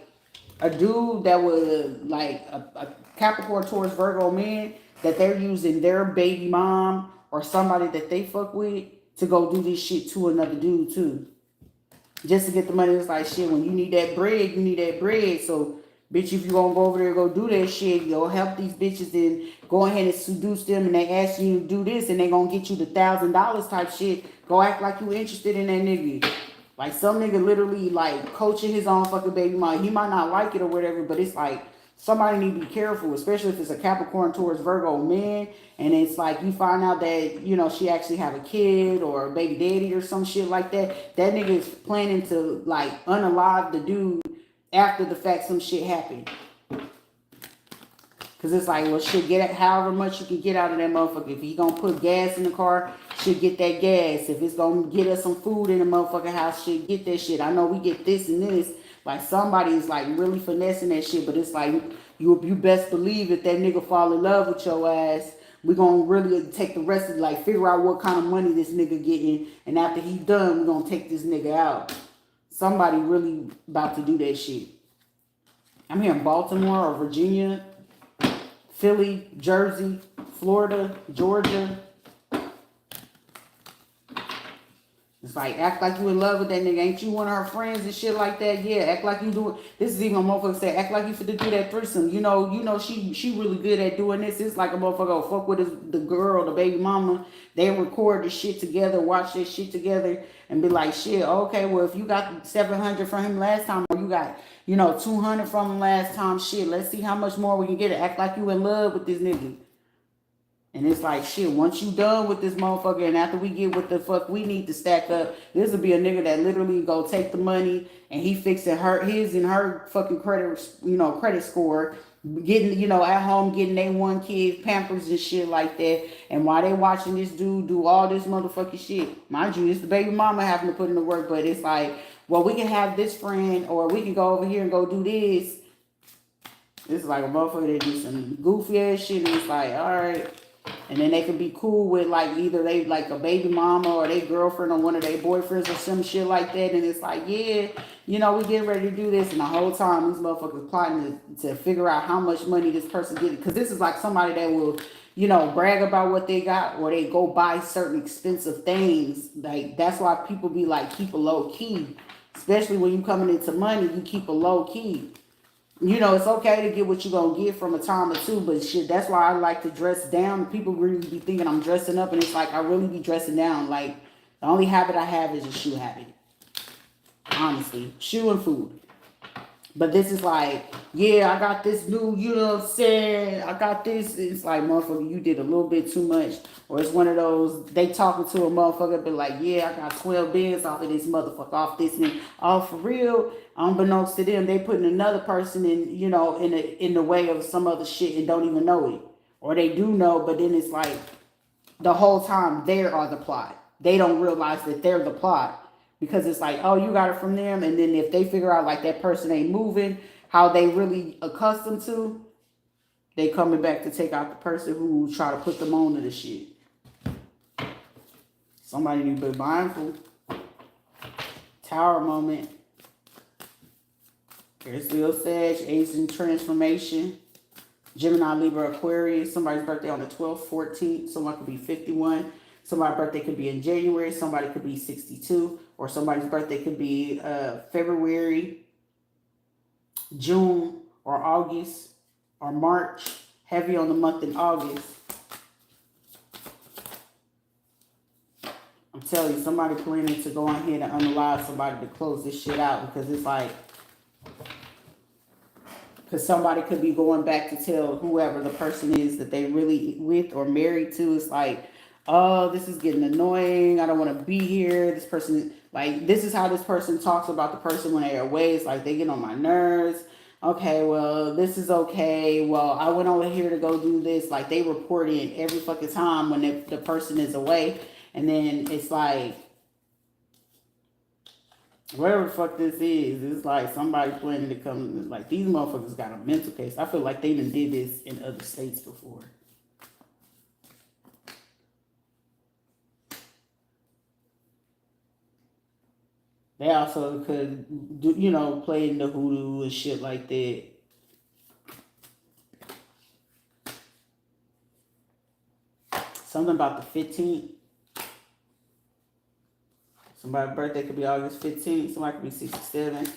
A: a dude that was like a Capricorn, Taurus, Virgo man that they're using their baby mom or somebody that they fuck with to go do this shit to another dude too. Just to get the money. It's like shit, when you need that bread, you need that bread. So, bitch, if you gonna go over there and go do that shit, you go help these bitches and go ahead and seduce them and they ask you to do this and they gonna get you the $1,000 type shit. Go act like you interested in that nigga. Like some nigga literally like coaching his own fucking baby mom. He might not like it or whatever, but it's like somebody need to be careful, especially if it's a Capricorn, Taurus, Virgo man, and it's like you find out that, you know, she actually have a kid or a baby daddy or some shit like that. That nigga is planning to like unalive the dude after the fact some shit happened. Cause it's like, well, shit, get it however much you can get out of that motherfucker. If he gonna put gas in the car, shit, get that gas. If it's gonna get us some food in the motherfucking house, shit, get that shit. I know we get this and this. Like somebody is like really finessing that shit, but it's like you best believe if that nigga fall in love with your ass, we gonna really take the rest of like figure out what kind of money this nigga getting, and after he done, we gonna take this nigga out. Somebody really about to do that shit. I'm here in Baltimore or Virginia, Philly, Jersey, Florida, Georgia. It's like, act like you in love with that nigga. Ain't you one of her friends and shit like that? Yeah, act like you do it. This is even a motherfucker say, act like you finna do that threesome. You know, she really good at doing this. It's like a motherfucker fuck with the girl, the baby mama. They record the shit together, watch this shit together, and be like, shit, okay, well, if you got 700 from him last time, or you got, 200 from him last time, shit, let's see how much more we can get it. Act like you in love with this nigga. And it's like, shit, once you done with this motherfucker and after we get what the fuck we need to stack up, this will be a nigga that literally go take the money and he fixing his and her fucking credit score, getting, at home, getting they one kid Pampers and shit like that. And while they watching this dude do all this motherfucking shit, mind you, it's the baby mama having to put in the work, but it's like, well, we can have this friend or we can go over here and go do this. It's like a motherfucker that do some goofy ass shit and it's like, all right. And then they could be cool with like either they like a baby mama or their girlfriend or one of their boyfriends or some shit like that. And it's like, yeah, we getting ready to do this. And the whole time these motherfuckers plotting to figure out how much money this person getting. Because this is like somebody that will, brag about what they got or they go buy certain expensive things. Like that's why people be like, keep a low key. Especially when you coming into money, you keep a low key. It's okay to get what you're going to get from a time or two, but shit, that's why I like to dress down. People really be thinking I'm dressing up, and it's like I really be dressing down. Like, the only habit I have is a shoe habit. Honestly. Shoe and food. But this is like, yeah, I got this new, you know what I'm saying? I got this. It's like, motherfucker, you did a little bit too much. Or it's one of those, they talking to a motherfucker, but like, yeah, I got 12 bins off of this motherfucker, off this and all for real. Unbeknownst to them, they putting another person in, in the way of some other shit and don't even know it. Or they do know, but then it's like, the whole time they are the plot. They don't realize that they're the plot. Because it's like, oh, you got it from them. And then if they figure out like that person ain't moving how they really accustomed to, they coming back to take out the person who try to put them on to the shit. Somebody need to be mindful. Tower moment. There's Leo, Sag, Asian transformation. Gemini, Libra, Aquarius. Somebody's birthday on the 12th, 14th. Someone could be 51. Somebody's birthday could be in January. Somebody could be 62. Or somebody's birthday could be February, June, or August, or March. Heavy on the month in August. I'm telling you, somebody planning to go on here and unalive somebody to close this shit out, because it's like, because somebody could be going back to tell whoever the person is that they really with or married to. It's like, oh, this is getting annoying. I don't want to be here. This person, like, this is how this person talks about the person when they're away. It's like, they get on my nerves. Okay, well, this is okay. Well, I went over here to go do this. Like, they report in every fucking time when the person is away. And then it's like, whatever the fuck this is, it's like somebody planning to come. Like, these motherfuckers got a mental case. I feel like they done did this in other states before. They also could do, you know, play in the hoodoo and shit like that. Something about the 15th. Somebody's birthday could be August 15th. Somebody could be 67.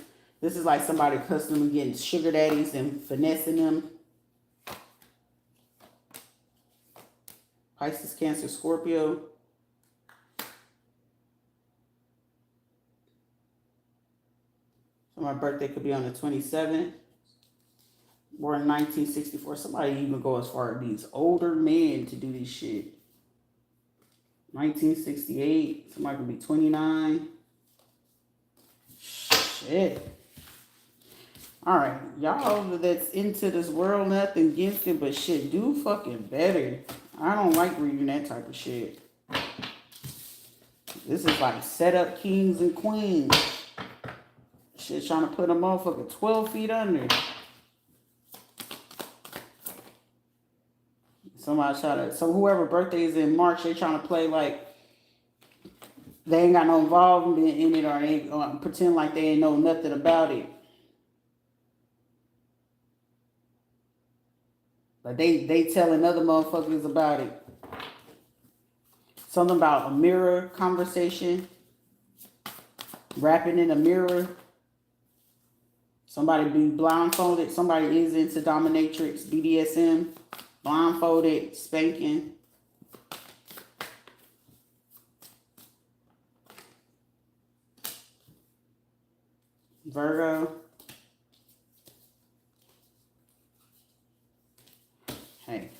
A: This is like somebody accustomed to getting sugar daddies and finessing them. Pisces, Cancer, Scorpio. Somebody's birthday could be on the 27th. Born in 1964. Somebody even go as far as these older men to do this shit. 1968. Somebody could be 29. Shit. Alright. Y'all that's into this world, nothing against it, but shit, do fucking better. I don't like reading that type of shit. This is like set up kings and queens. Shit, trying to put a motherfucker 12 feet under. Somebody try to, so whoever birthday is in March, they trying to play like they ain't got no involvement in it, or they pretend like they ain't know nothing about it. But they telling other motherfuckers about it. Something about a mirror conversation. Rapping in a mirror. Somebody be blindfolded. Somebody is into dominatrix, BDSM. Blindfolded, spanking. Virgo. Hey,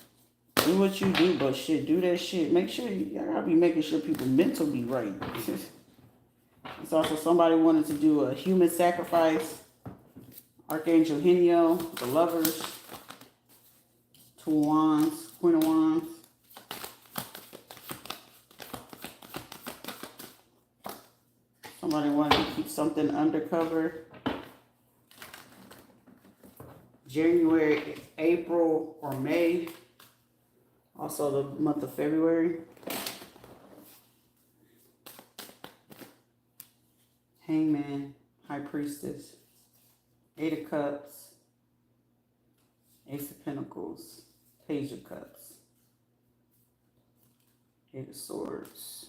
A: do what you do, but shit, do that shit. Make sure, you gotta be making sure people mental be right. It's also somebody wanted to do a human sacrifice. Archangel Heniel, the Lovers. Two of Wands, Queen of Wands. Somebody wanted to keep something undercover. January, April, or May. Also the month of February. Hangman, High Priestess. Eight of Cups. Ace of Pentacles. Page of Cups. Eight of Swords.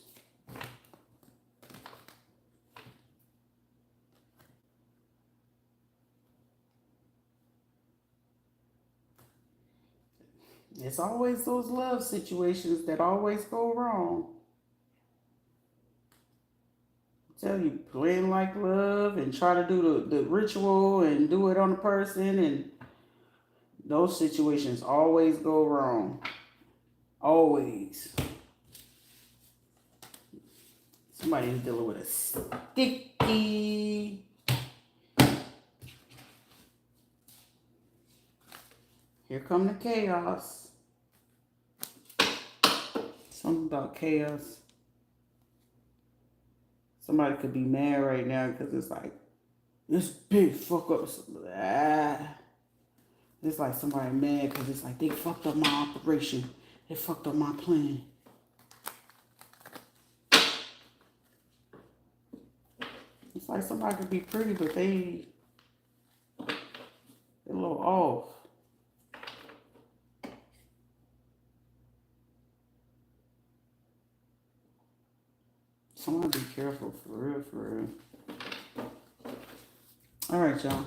A: It's always those love situations that always go wrong. I tell you, playing like love and try to do the ritual and do it on a person, and those situations always go wrong. Always. Somebody is dealing with a sticky. Here come the chaos. Something about chaos. Somebody could be mad right now because it's like, this big fuck up. It's like somebody mad because it's like, they fucked up my operation. They fucked up my plan. It's like somebody could be pretty, but they off. So I'm gonna be careful for real, for real. All right, y'all.